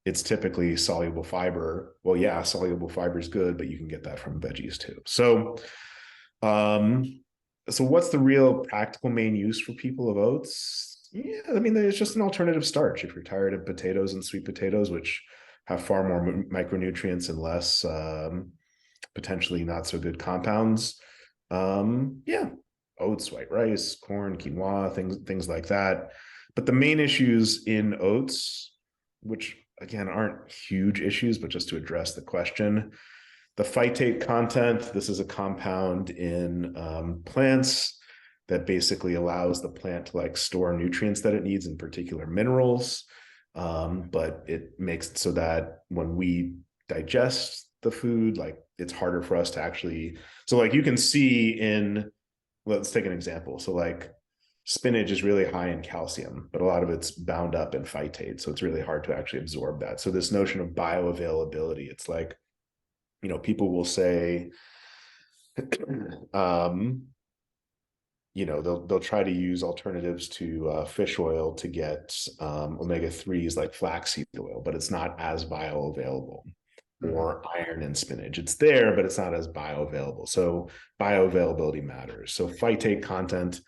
it's typically soluble fiber. Well, yeah, soluble fiber is good, but you can get that from veggies too. So, so what's the real practical main use for people of oats? Yeah, it's just an alternative starch. If you're tired of potatoes and sweet potatoes, which have far more micronutrients and less potentially not so good compounds, oats, white rice, corn, quinoa, things like that. But the main issues in oats, which again aren't huge issues, but just to address the question, the phytate content. This is a compound in plants that basically allows the plant to like store nutrients that it needs, in particular minerals. But it makes it so that when we digest the food, like it's harder for us to actually, so like you can see in, let's take an example. So like spinach is really high in calcium, but a lot of it's bound up in phytate. So it's really hard to actually absorb that. So this notion of bioavailability, it's like, you know, people will say, you know, they'll try to use alternatives to fish oil to get omega-3s like flaxseed oil, but it's not as bioavailable. Or iron in spinach. It's there, but it's not as bioavailable. So bioavailability matters. So phytate content,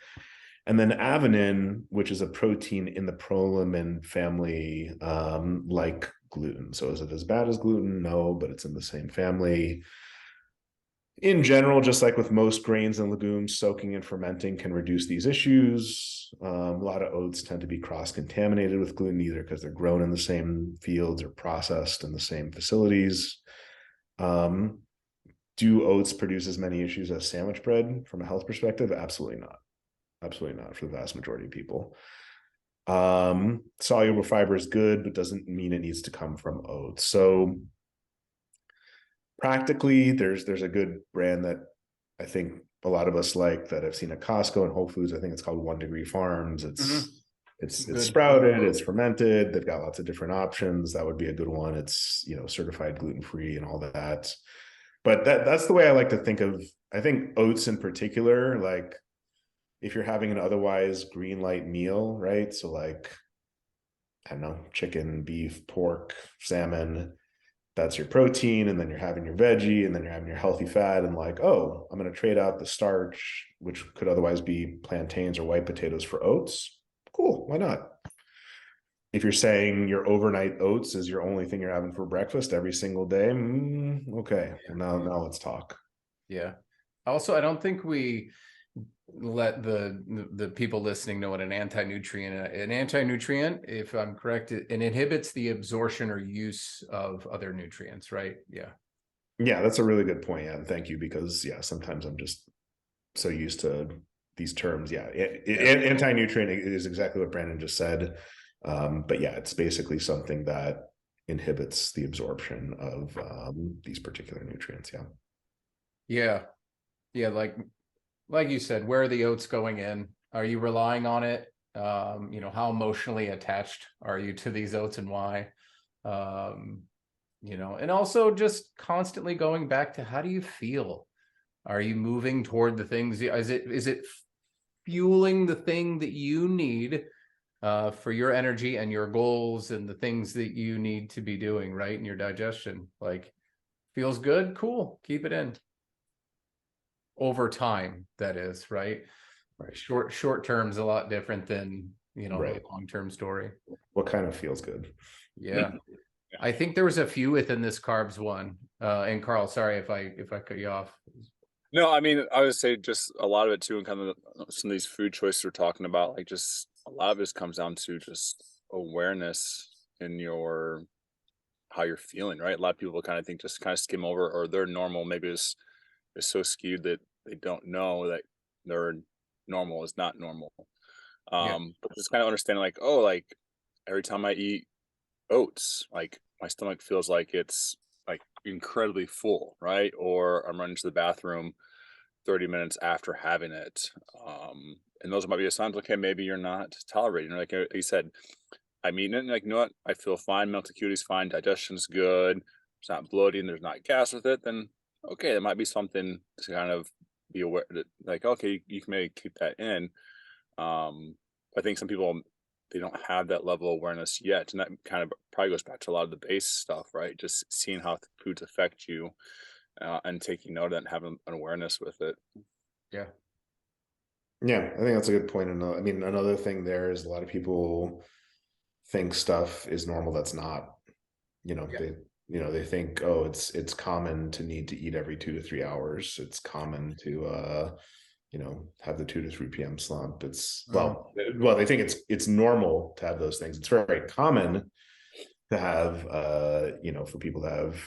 and then avenine, which is a protein in the prolamine family, like gluten. So is it as bad as gluten? No, but it's in the same family. In general, just like with most grains and legumes, soaking and fermenting can reduce these issues. A lot of oats tend to be cross-contaminated with gluten, either because they're grown in the same fields or processed in the same facilities. Do oats produce as many issues as sandwich bread from a health perspective? Absolutely not. Absolutely not for the vast majority of people. Soluble fiber is good, but doesn't mean it needs to come from oats. So practically, there's a good brand that I think a lot of us like that I've seen at Costco and Whole Foods. I think it's called 1 Degree Farms. It's sprouted, it's fermented. They've got lots of different options. That would be a good one. It's, you know, certified gluten-free and all that. But that's the way I like to think of, I think oats in particular, like if you're having an otherwise green light meal, right? So like, I don't know, chicken, beef, pork, salmon, that's your protein, and then you're having your veggie, and then you're having your healthy fat, and like, oh, I'm going to trade out the starch, which could otherwise be plantains or white potatoes, for oats. Cool, why not? If you're saying your overnight oats is your only thing you're having for breakfast every single day, okay, well, now let's talk. Yeah. Also, I don't think we let the people listening know what an anti-nutrient, if I'm correct, it inhibits the absorption or use of other nutrients, right? Yeah That's a really good point. And thank you, because sometimes I'm just so used to these terms. Anti-nutrient is exactly what Brandon just said, but it's basically something that inhibits the absorption of these particular nutrients. Like you said, where are the oats going in? Are you relying on it? You know, how emotionally attached are you to these oats, and why? You know, and also just constantly going back to, how do you feel? Are you moving toward the things? Is it fueling the thing that you need for your energy and your goals and the things that you need to be doing, right? In your digestion, like, feels good, cool, keep it in. Over time, that is, right? Short term is a lot different than, you know, the long-term story. What kind of feels good? I think there was a few within this carbs one. And Carl, sorry if I cut you off. No, I mean, I would say just a lot of it too, and kind of some of these food choices we're talking about, like just a lot of this comes down to just awareness in how you're feeling, right? A lot of people kind of think, just kind of skim over, or they're normal. Maybe it's so skewed that they don't know that their normal is not normal. But just kind of understanding, like, oh, like every time I eat oats, like my stomach feels like it's like incredibly full, right? Or I'm running to the bathroom 30 minutes after having it. And those might be a sign, okay, maybe you're not tolerating. Like you said, I'm eating it, and like, you know what? I feel fine. Mental acuity's fine. Digestion's good. It's not bloating. There's not gas with it. Then, okay, there might be something to kind of be aware that, like, okay, you can maybe keep that in. I think some people, they don't have that level of awareness yet, and that kind of probably goes back to a lot of the base stuff, right? Just seeing how foods affect you, and taking note of that and having an awareness with it. I think that's a good point. And I mean, another thing there is a lot of people think stuff is normal that's not. They think, oh, it's common to need to eat every 2 to 3 hours. It's common to have the 2 to 3 p.m. slump. It's well, they think it's normal to have those things. It's very common to have for people to have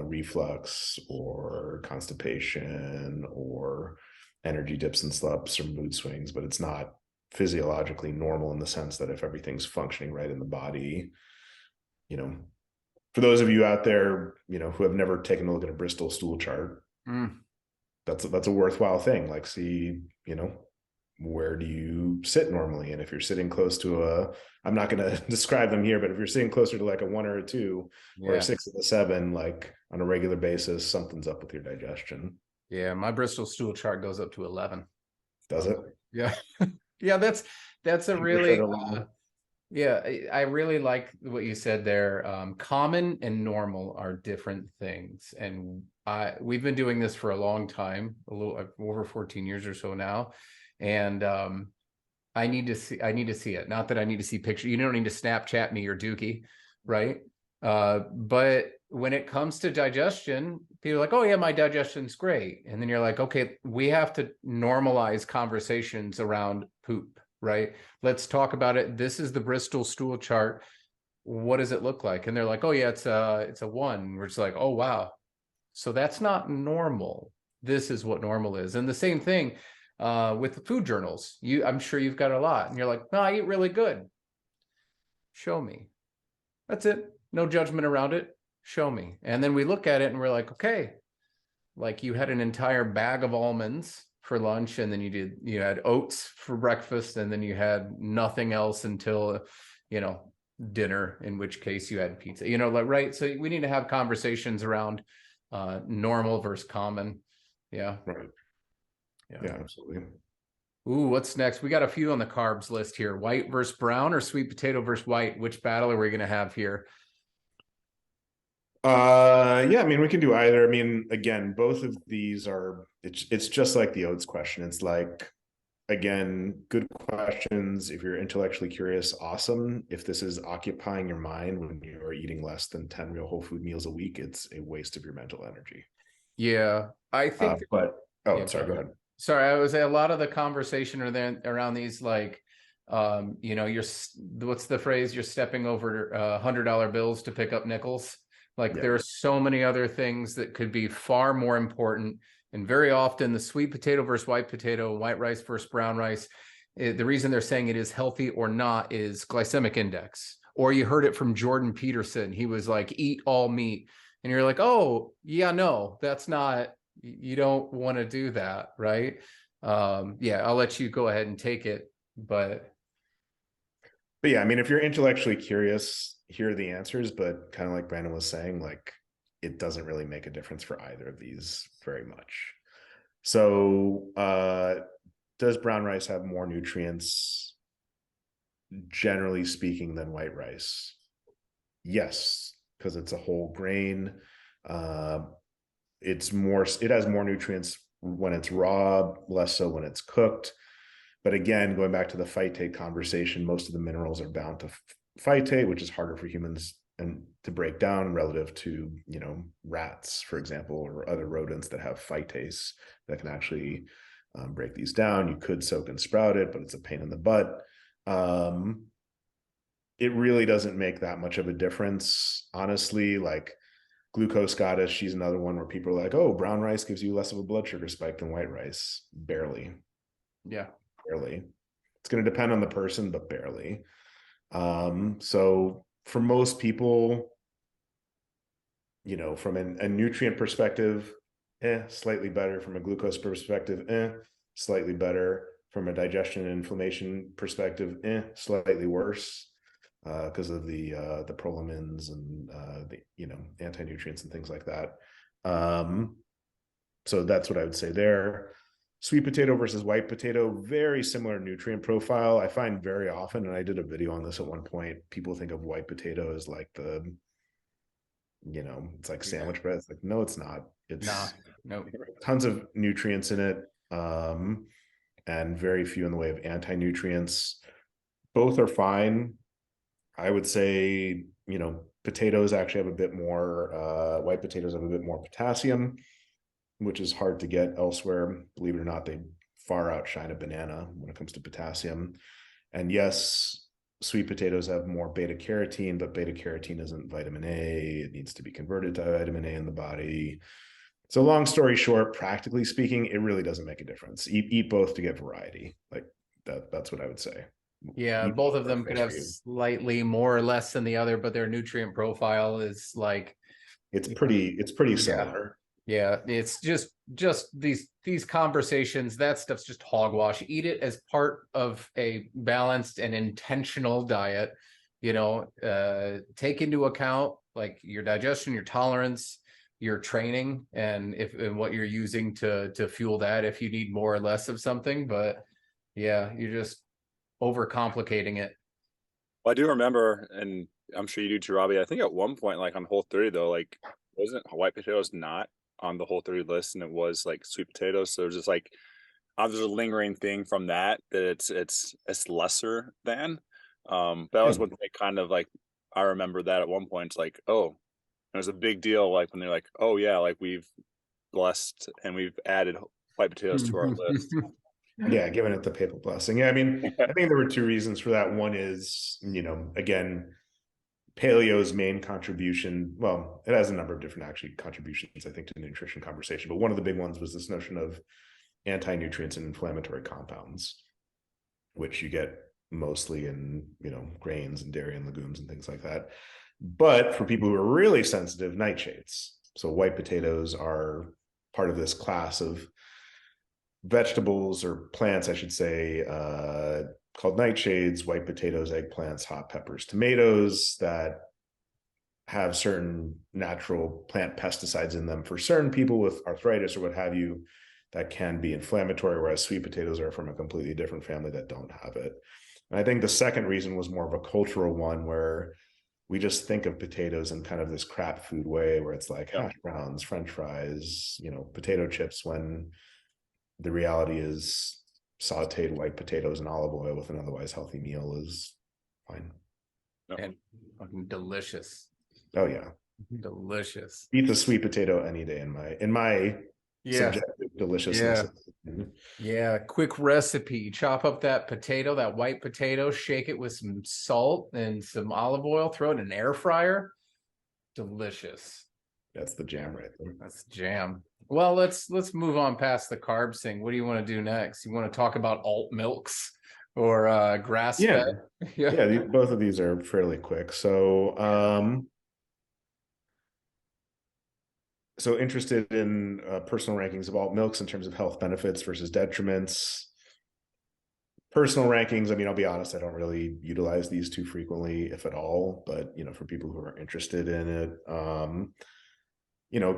reflux or constipation or energy dips and slumps or mood swings, but it's not physiologically normal in the sense that if everything's functioning right in the body, For those of you out there, who have never taken a look at a Bristol stool chart, that's a worthwhile thing. Like, see, where do you sit normally? And if you're sitting close to I'm not going to describe them here, but if you're sitting closer to like a 1 or a 2 or a 6 and a 7, like on a regular basis, something's up with your digestion. Yeah, my Bristol stool chart goes up to 11. Does it? Yeah. Yeah, that's a really yeah, I really like what you said there. Common and normal are different things. And we've been doing this for a long time, over 14 years or so now. And I need to see it. Not that I need to see pictures. You don't need to Snapchat me or Dookie, right? But when it comes to digestion, people are like, oh yeah, my digestion's great. And then you're like, okay, we have to normalize conversations around poop, right? Let's talk about it. This is the Bristol stool chart. What does it look like? And they're like, oh yeah, it's a 1. We're just like, oh wow. So that's not normal. This is what normal is. And the same thing with the food journals. I'm sure you've got a lot. And you're like, no, I eat really good. Show me. That's it. No judgment around it. Show me. And then we look at it and we're like, okay, like you had an entire bag of almonds for lunch, and then you had oats for breakfast, and then you had nothing else until dinner, in which case you had pizza, right? So we need to have conversations around normal versus common. Yeah. Right. Yeah, absolutely. Ooh, what's next? We got a few on the carbs list here. White versus brown, or sweet potato versus white? Which battle are we going to have here? Yeah, I mean, we can do either. I mean, again, both of these it's just like the oats question. It's like, again, good questions. If you're intellectually curious, awesome. If this is occupying your mind when you are eating less than 10 real whole food meals a week, it's a waste of your mental energy. Yeah, I think. Sorry, go ahead. Sorry, I was a lot of the conversation around these, like, what's the phrase? You're stepping over $100 bills to pick up nickels. Like, there are so many other things that could be far more important. And very often the sweet potato versus white potato, white rice versus brown rice, the reason they're saying it is healthy or not is glycemic index. Or you heard it from Jordan Peterson. He was like, eat all meat. And you're like, oh, yeah, no, that's not, you don't want to do that, right? Yeah, I'll let you go ahead and take it. But yeah, I mean, if you're intellectually curious, here are the answers, but kind of like Brandon was saying, like, it doesn't really make a difference for either of these very much. So does brown rice have more nutrients, generally speaking, than white rice? Yes, because it's a whole grain. It has more nutrients when it's raw, less so when it's cooked. But again, going back to the phytate conversation, most of the minerals are bound to phytate, which is harder for humans and to break down relative to, rats, for example, or other rodents that have phytase that can actually break these down. You could soak and sprout it, but it's a pain in the butt. It really doesn't make that much of a difference, honestly. Like, glucose goddess, she's another one where people are like, oh, brown rice gives you less of a blood sugar spike than white rice. Barely. Yeah. Barely. It's going to depend on the person, but barely. So for most people, from a nutrient perspective, slightly better. From a glucose perspective, slightly better. From a digestion and inflammation perspective, slightly worse, because of the prolamins and the anti-nutrients and things like that. So that's what I would say there. Sweet potato versus white potato, very similar nutrient profile. I find very often, and I did a video on this at one point, people think of white potato as like it's like sandwich bread. It's like, no, it's not. It's tons of nutrients in it, and very few in the way of anti-nutrients. Both are fine. I would say, potatoes actually have a bit more, white potatoes have a bit more potassium, which is hard to get elsewhere. Believe it or not, they far outshine a banana when it comes to potassium. And yes, sweet potatoes have more beta carotene, but beta carotene isn't vitamin A. It needs to be converted to vitamin A in the body. So long story short, practically speaking, it really doesn't make a difference. Eat both to get variety. Like that's what I would say. Yeah, Eat both of them what's could best have for you. slightly more or less than the other, but their nutrient profile is like, It's you know, pretty yeah, similar. yeah. It's just these conversations. That stuff's just hogwash. Eat it as part of a balanced and intentional diet. Take into account like your digestion, your tolerance, your training, and what you're using to fuel that. If you need more or less of something, but yeah, you're just overcomplicating it. Well, I do remember, and I'm sure you do too, Robbie. I think at one point, like on Whole30, though, like wasn't white potatoes not on the Whole30 list, and it was like sweet potatoes. So there's just like there's a lingering thing from that it's lesser than. But that was Yeah. one thing kind of like I remember that at one point. It's like, oh, it was a big deal. Like when they're like, oh yeah, like we've blessed and we've added white potatoes to our list. Yeah, giving it the papal blessing. Yeah, I mean, I think there were two reasons for that. One is, again, paleo's main contribution, well, it has a number of different actually contributions, I think, to the nutrition conversation, but one of the big ones was this notion of anti-nutrients and inflammatory compounds, which you get mostly in, grains and dairy and legumes and things like that. But for people who are really sensitive, nightshades. So white potatoes are part of this class of vegetables or plants, I should say, called nightshades: white potatoes, eggplants, hot peppers, tomatoes, that have certain natural plant pesticides in them for certain people with arthritis or what have you that can be inflammatory, whereas sweet potatoes are from a completely different family that don't have it. And I think the second reason was more of a cultural one, where we just think of potatoes in kind of this crap food way, where it's like hash browns, French fries, potato chips, when the reality is sauteed white potatoes and olive oil with an otherwise healthy meal is fine. And fucking delicious. Oh yeah, delicious. Eat the sweet potato any day in my subjective deliciousness. Yeah, quick recipe. Chop up that potato, that white potato, shake it with some salt and some olive oil, throw it in an air fryer. Delicious. That's the jam right there. That's the jam. Well, let's move on past the carbs thing. What do you want to do next? You want to talk about alt milks or grass fed? Yeah, both of these are fairly quick. So interested in personal rankings of alt milks in terms of health benefits versus detriments. Personal rankings, I mean, I'll be honest, I don't really utilize these too frequently, if at all, but for people who are interested in it,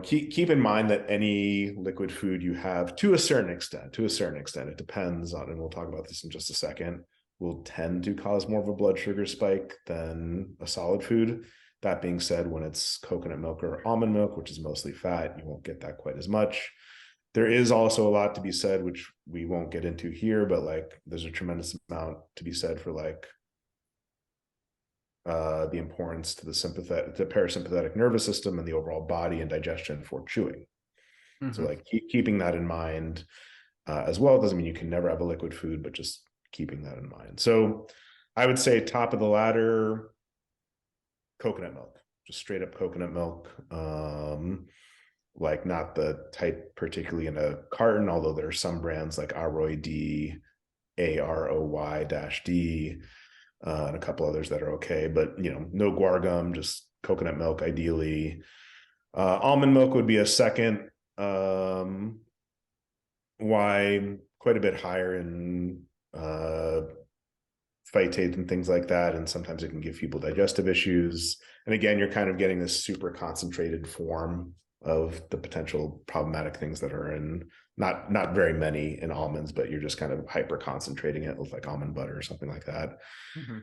keep in mind that any liquid food you have, to a certain extent, it depends on, and we'll talk about this in just a second, will tend to cause more of a blood sugar spike than a solid food. That being said, when it's coconut milk or almond milk, which is mostly fat, you won't get that quite as much. There is also a lot to be said, which we won't get into here, but there's a tremendous amount to be said for the importance to the parasympathetic nervous system and the overall body and digestion for chewing. Mm-hmm. So keeping that in mind as well. Doesn't mean you can never have a liquid food, but just keeping that in mind. So I would say top of the ladder, coconut milk, just straight up coconut milk. Not the type particularly in a carton, although there are some brands like Aroy D, AROY-D, and a couple others that are okay, but no guar gum, just coconut milk ideally. Almond milk would be a second. Why quite a bit higher in phytate and things like that, and sometimes it can give people digestive issues. And again, you're kind of getting this super concentrated form of the potential problematic things that are in not very many in almonds, but you're just kind of hyper concentrating it with almond butter or something like that. Mm-hmm.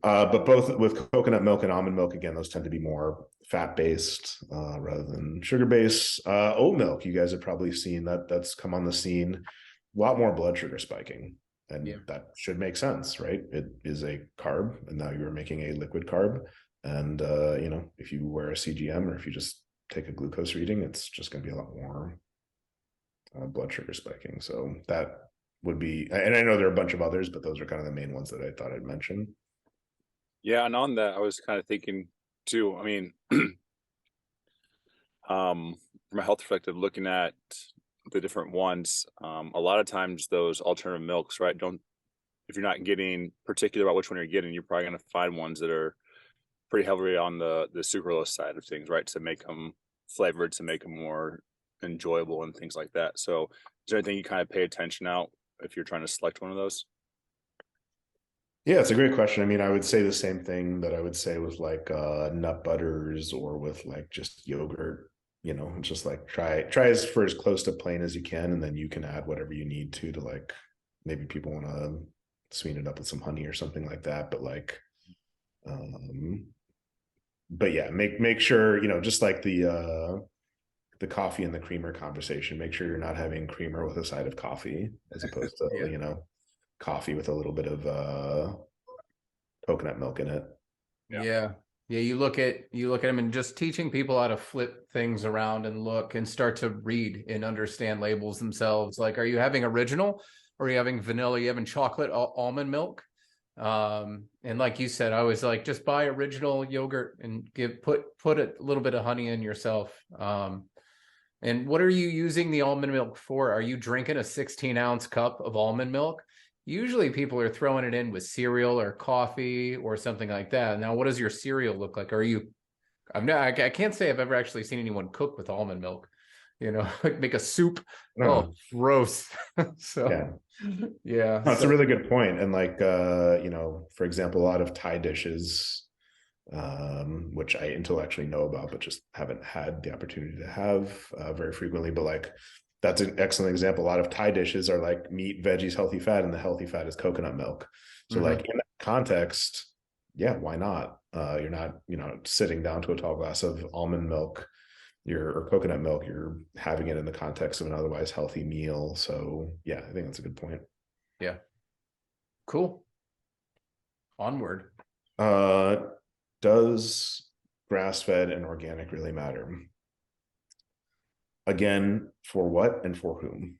But both with coconut milk and almond milk, again, those tend to be more fat based rather than sugar based. Oat milk, you guys have probably seen that's come on the scene. A lot more blood sugar spiking, and that should make sense, right? It is a carb, and now you're making a liquid carb. And if you wear a CGM or if you just take a glucose reading, it's just going to be a lot more blood sugar spiking. So that would be, and I know there are a bunch of others, but those are kind of the main ones that I thought I'd mention. Yeah, and on that, I was kind of thinking too. I mean, from a health perspective, looking at the different ones, a lot of times those alternative milks, right, don't if you're not getting particular about which one you're getting, you're probably going to find ones that are pretty heavily on the sucralose side of things, right? To make them flavored, to make them more enjoyable and things like that. So is there anything you kind of pay attention out if you're trying to select one of those? Yeah, it's a great question. I mean, I would say the same thing that I would say with like nut butters or with like just yogurt, just like try for as close to plain as you can, and then you can add whatever you need to like maybe people want to sweeten it up with some honey or something like that. But like but yeah, make sure, just like the coffee and the creamer conversation, make sure you're not having creamer with a side of coffee as opposed to Yeah. coffee with a little bit of coconut milk in it. Yeah. You look at them, and just teaching people how to flip things around and look and start to read and understand labels themselves. Like, are you having original, or are you having vanilla? Are you having chocolate almond milk? And like you said, I was like, just buy original yogurt and put a little bit of honey in yourself. And what are you using the almond milk for? Are you drinking a 16-ounce cup of almond milk? Usually people are throwing it in with cereal or coffee or something like that. Now, what does your cereal look like? I can't say I've ever actually seen anyone cook with almond milk, like make a soup. No. Oh, gross. So, yeah. No, it's a really good point. And like, for example, a lot of Thai dishes, which I intellectually know about, but just haven't had the opportunity to have very frequently. But like, that's an excellent example. A lot of Thai dishes are like meat, veggies, healthy fat, and the healthy fat is coconut milk. So like in that context, yeah, why not? You're not, sitting down to a tall glass of almond milk, or coconut milk. You're having it in the context of an otherwise healthy meal. So yeah, I think that's a good point. Yeah. Cool. Onward. Does grass-fed and organic really matter? Again, for what and for whom?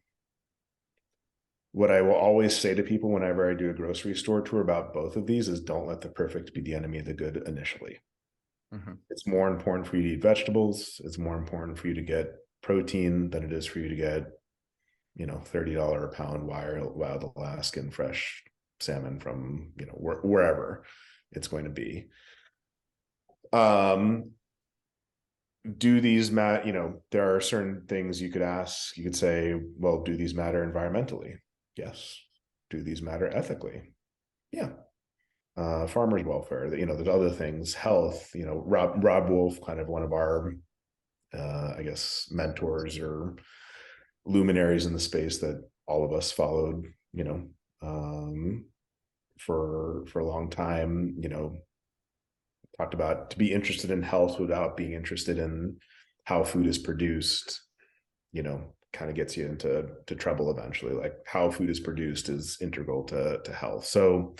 What I will always say to people whenever I do a grocery store tour about both of these is, don't let the perfect be the enemy of the good initially. It's more important for you to eat vegetables. It's more important for you to get protein than it is for you to get, $30 a pound wild Alaskan fresh salmon from, wherever it's going to be. Do these matter? There are certain things you could ask. You could say, well, do these matter environmentally? Yes. Do these matter ethically? Yeah. Farmers welfare, there's other things, health, Rob Wolf, kind of one of our, I guess, mentors or luminaries in the space that all of us followed, for a long time, talked about, to be interested in health without being interested in how food is produced, kind of gets you into trouble eventually. Like, how food is produced is integral to health. So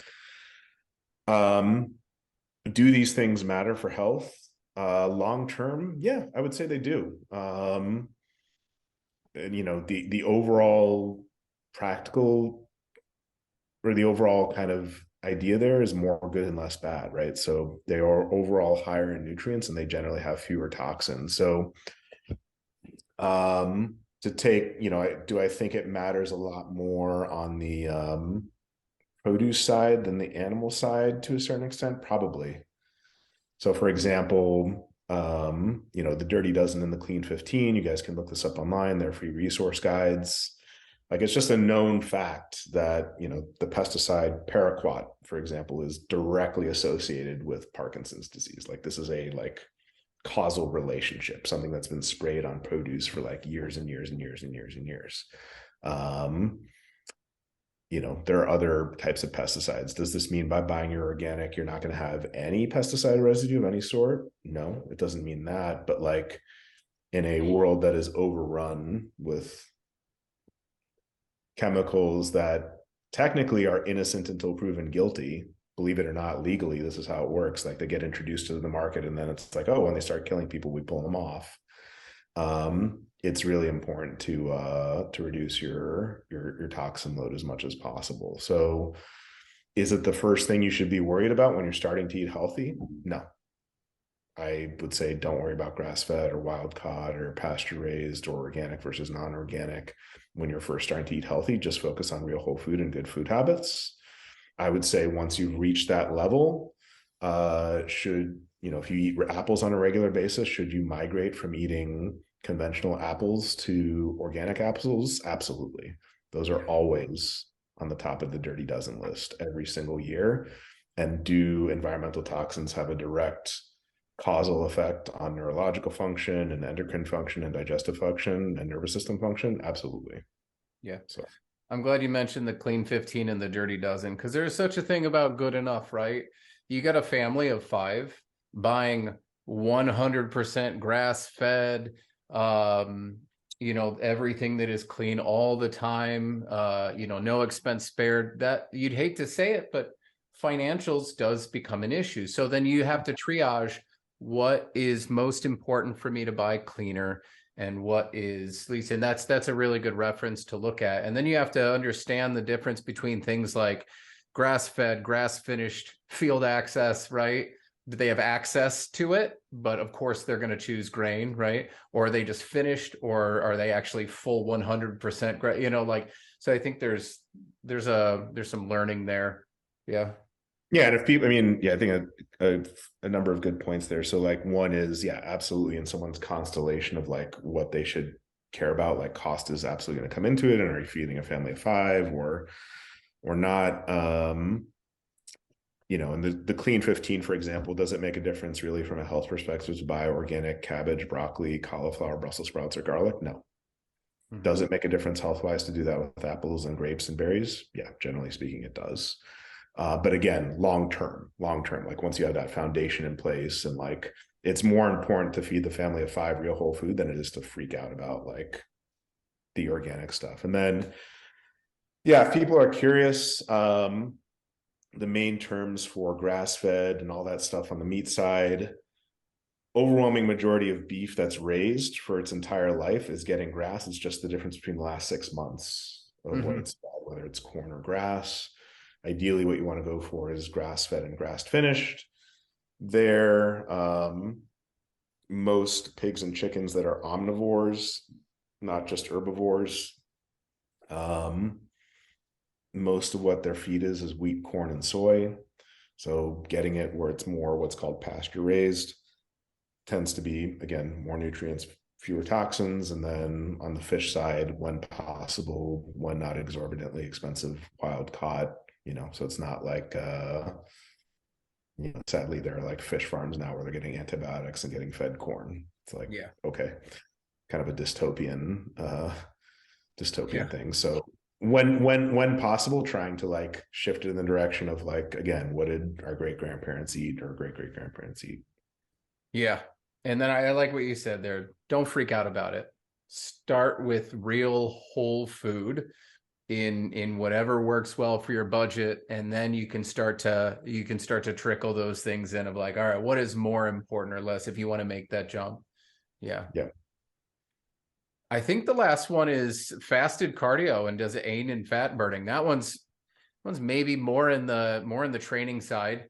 do these things matter for health long term? Yeah, I would say they do. And, the overall practical, or the overall kind of idea there is more good and less bad, right? So they are overall higher in nutrients, and they generally have fewer toxins. So to take, do I think it matters a lot more on the produce side than the animal side to a certain extent? Probably. So for example, the Dirty Dozen and the Clean 15, you guys can look this up online. They're free resource guides. Like, it's just a known fact that, the pesticide paraquat, for example, is directly associated with Parkinson's disease. Like, this is a causal relationship, something that's been sprayed on produce for like years and years and years and years and years. There are other types of pesticides. Does this mean by buying your organic, you're not going to have any pesticide residue of any sort? No, it doesn't mean that. But like, in a world that is overrun with chemicals that technically are innocent until proven guilty, believe it or not, legally, this is how it works. Like, they get introduced to the market, and then it's like, oh, when they start killing people, we pull them off. It's really important to reduce your toxin load as much as possible. So is it the first thing you should be worried about when you're starting to eat healthy? No. I would say don't worry about grass-fed or wild caught or pasture-raised or organic versus non-organic when you're first starting to eat healthy. Just focus on real whole food and good food habits. I would say once you've reached that level, should, if you eat apples on a regular basis, should you migrate from eating conventional apples to organic apples? Absolutely. Those are always on the top of the dirty dozen list every single year. And do environmental toxins have a direct causal effect on neurological function and endocrine function and digestive function and nervous system function? Absolutely. Yeah. So I'm glad you mentioned the clean 15 and the dirty dozen, because there's such a thing about good enough, right? You got a family of 5 buying 100% grass fed, everything that is clean all the time, no expense spared. That you'd hate to say it, but financials does become an issue. So then you have to triage what is most important for me to buy cleaner and what is least. And that's a really good reference to look at. And then you have to understand the difference between things like grass-fed, grass-finished, field access, right? Do they have access to it? But of course they're going to choose grain, right? Or are they just finished, or are they actually full 100% grain? So I think there's some learning there. Yeah. Yeah, and if people, I think a number of good points there. So like one is, yeah, absolutely, in someone's constellation of like what they should care about, like cost is absolutely going to come into it, and are you feeding a family of 5 or not? And the clean 15, for example, does it make a difference really from a health perspective to buy organic cabbage, broccoli, cauliflower, Brussels sprouts, or garlic? No. Mm-hmm. Does it make a difference health-wise to do that with apples and grapes and berries? Yeah, generally speaking, it does. But again, long-term, like once you have that foundation in place, and like, it's more important to feed the family of 5 real whole food than it is to freak out about like the organic stuff. And then, yeah, if people are curious, the main terms for grass-fed and all that stuff on the meat side, overwhelming majority of beef that's raised for its entire life is getting grass. It's just the difference between the last 6 months of what it's fed, whether it's corn or grass. Ideally, what you want to go for is grass-fed and grass-finished. Most pigs and chickens that are omnivores, not just herbivores, most of what their feed is wheat, corn, and soy. So getting it where it's more what's called pasture raised tends to be, again, more nutrients, fewer toxins. And then on the fish side, when possible, when not exorbitantly expensive, wild caught. So it's not like, sadly, there are like fish farms now where they're getting antibiotics and getting fed corn. It's like, yeah, okay, kind of a dystopian thing. So when possible, trying to like shift it in the direction of like, again, what did our great grandparents eat or great great grandparents eat? Yeah. And then I like what you said there. Don't freak out about it. Start with real whole food in whatever works well for your budget, and then you can start to trickle those things in of like, all right, what is more important or less if you want to make that jump. Yeah. I think the last one is fasted cardio, and does it aid in fat burning? That one's maybe more in the training side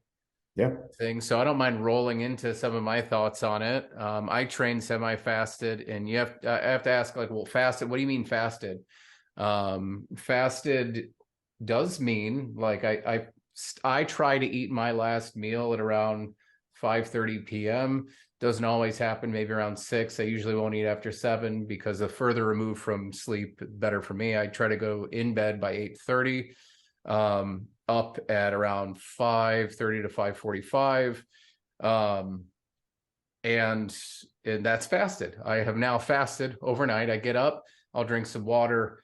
thing, so I don't mind rolling into some of my thoughts on it. I train semi-fasted, and I have to ask, like, well, fasted, what do you mean fasted? Fasted does mean like I try to eat my last meal at around 5:30 p.m. Doesn't always happen, maybe around 6. I usually won't eat after 7 because the further removed from sleep, better for me. I try to go in bed by 8:30, up at around 5:30 to 5:45. And that's fasted. I have now fasted overnight. I get up, I'll drink some water,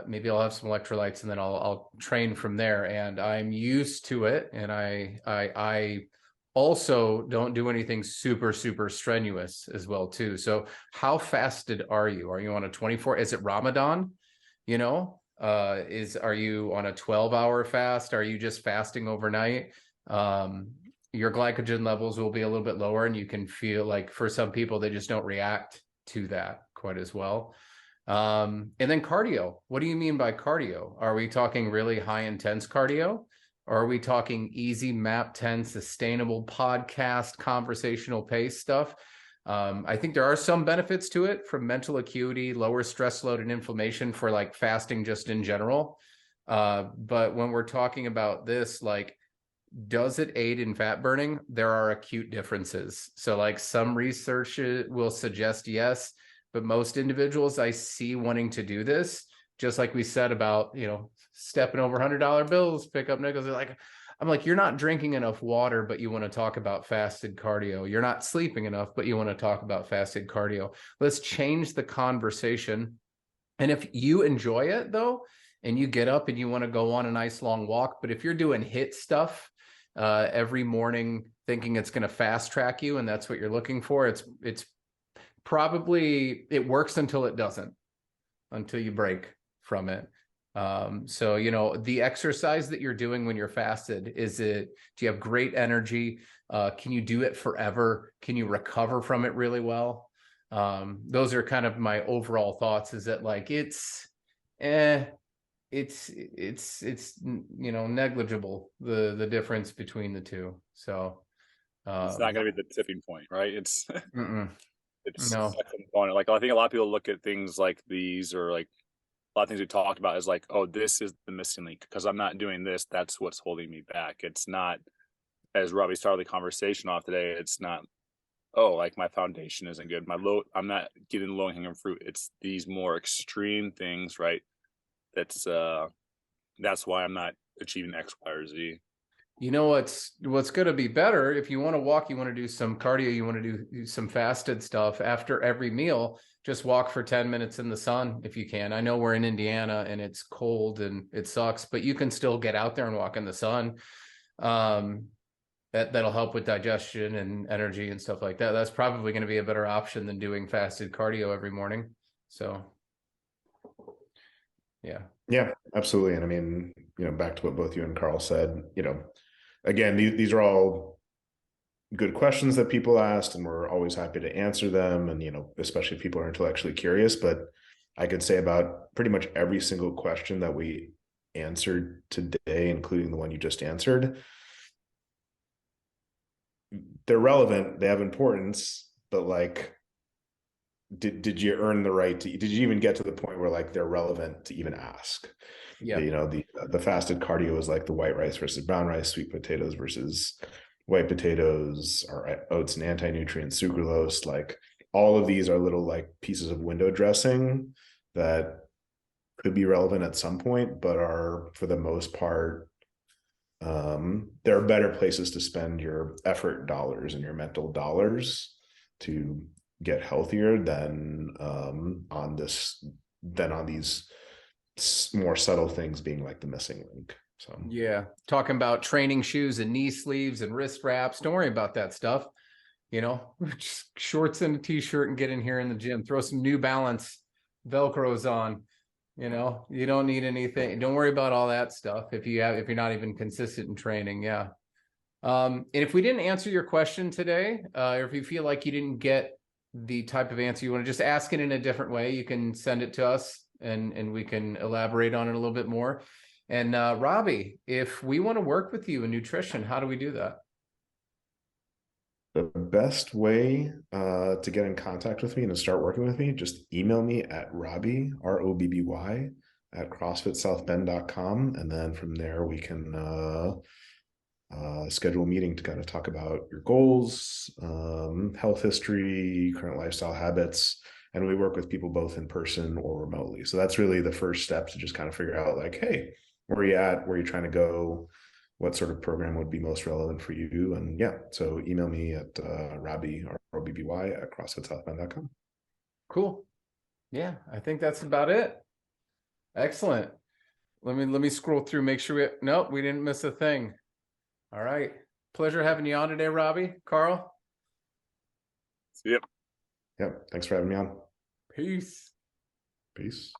maybe I'll have some electrolytes, and then I'll train from there. And I'm used to it. And I also don't do anything super, super strenuous as well too. So how fasted are you? Are you on a 24? Is it Ramadan? Are you on a 12-hour fast? Are you just fasting overnight? Your glycogen levels will be a little bit lower, and you can feel like, for some people, they just don't react to that quite as well. And then cardio. What do you mean by cardio? Are we talking really high intense cardio? Or are we talking easy MAP 10 sustainable podcast conversational pace stuff? I think there are some benefits to it, from mental acuity, lower stress load and inflammation, for like fasting just in general. But when we're talking about this, like, does it aid in fat burning? There are acute differences. So like some research will suggest yes, but most individuals I see wanting to do this, just like we said about, stepping over $100 bills, pick up nickels. I'm like, you're not drinking enough water, but you want to talk about fasted cardio. You're not sleeping enough, but you want to talk about fasted cardio. Let's change the conversation. And if you enjoy it though, and you get up and you want to go on a nice long walk, but if you're doing HIIT stuff every morning thinking it's going to fast track you and that's what you're looking for, it's probably, it works until it doesn't, until you break from it. So the exercise that you're doing when you're fasted, do you have great energy? Can you do it forever? Can you recover from it really well? Those are kind of my overall thoughts, is that like it's negligible, the difference between the two. So It's not going to be the tipping point, right? It's it's no. a component. Like I think a lot of people look at things like these, or like a lot of things we talked about is like, oh, this is the missing link because I'm not doing this. That's what's holding me back. It's not, as Robbie started the conversation off today, it's not, oh, like my foundation isn't good. I'm not getting low hanging fruit. It's these more extreme things, right? That's why I'm not achieving X, Y, or Z. What's going to be better, if you want to walk, you want to do some cardio, you want to do some fasted stuff after every meal, just walk for 10 minutes in the sun if you can. I know we're in Indiana and it's cold and it sucks, but you can still get out there and walk in the sun. That'll help with digestion and energy and stuff like that. That's probably going to be a better option than doing fasted cardio every morning. So yeah, absolutely. And I mean, back to what both you and Carl said, again, these are all good questions that people asked, and we're always happy to answer them. And, especially if people are intellectually curious, but I could say about pretty much every single question that we answered today, including the one you just answered, they're relevant, they have importance, but like, did you earn the right to, did you even get to the point where like they're relevant to even ask? Yeah. The fasted cardio is like the white rice versus brown rice, sweet potatoes versus white potatoes, or oats and anti-nutrient sucralose. Like all of these are little like pieces of window dressing that could be relevant at some point, but are for the most part, there are better places to spend your effort dollars and your mental dollars to get healthier than on these more subtle things being like the missing link. So yeah, talking about training shoes and knee sleeves and wrist wraps, don't worry about that stuff. Just shorts and a t-shirt and get in here in the gym, throw some New Balance Velcros on. You don't need anything. Don't worry about all that stuff if you're not even consistent in training. Yeah. And if we didn't answer your question today, or if you feel like you didn't get the type of answer you want to, just ask it in a different way, you can send it to us and we can elaborate on it a little bit more. And Robbie, if we want to work with you in nutrition, how do we do that? The best way to get in contact with me and to start working with me, just email me at Robbie, ROBBY, at CrossFitSouthBend.com. And then from there, we can schedule a meeting to kind of talk about your goals, health history, current lifestyle habits. And we work with people both in person or remotely. So that's really the first step, to just kind of figure out like, hey, where are you at? Where are you trying to go? What sort of program would be most relevant for you? And yeah, so email me at Robbie, ROBBY, at CrossFitSouthBend.com. Cool. Yeah, I think that's about it. Excellent. Let me scroll through, make sure nope, we didn't miss a thing. All right. Pleasure having you on today, Robbie. Carl? Yep. Yep. Thanks for having me on. Peace. Peace.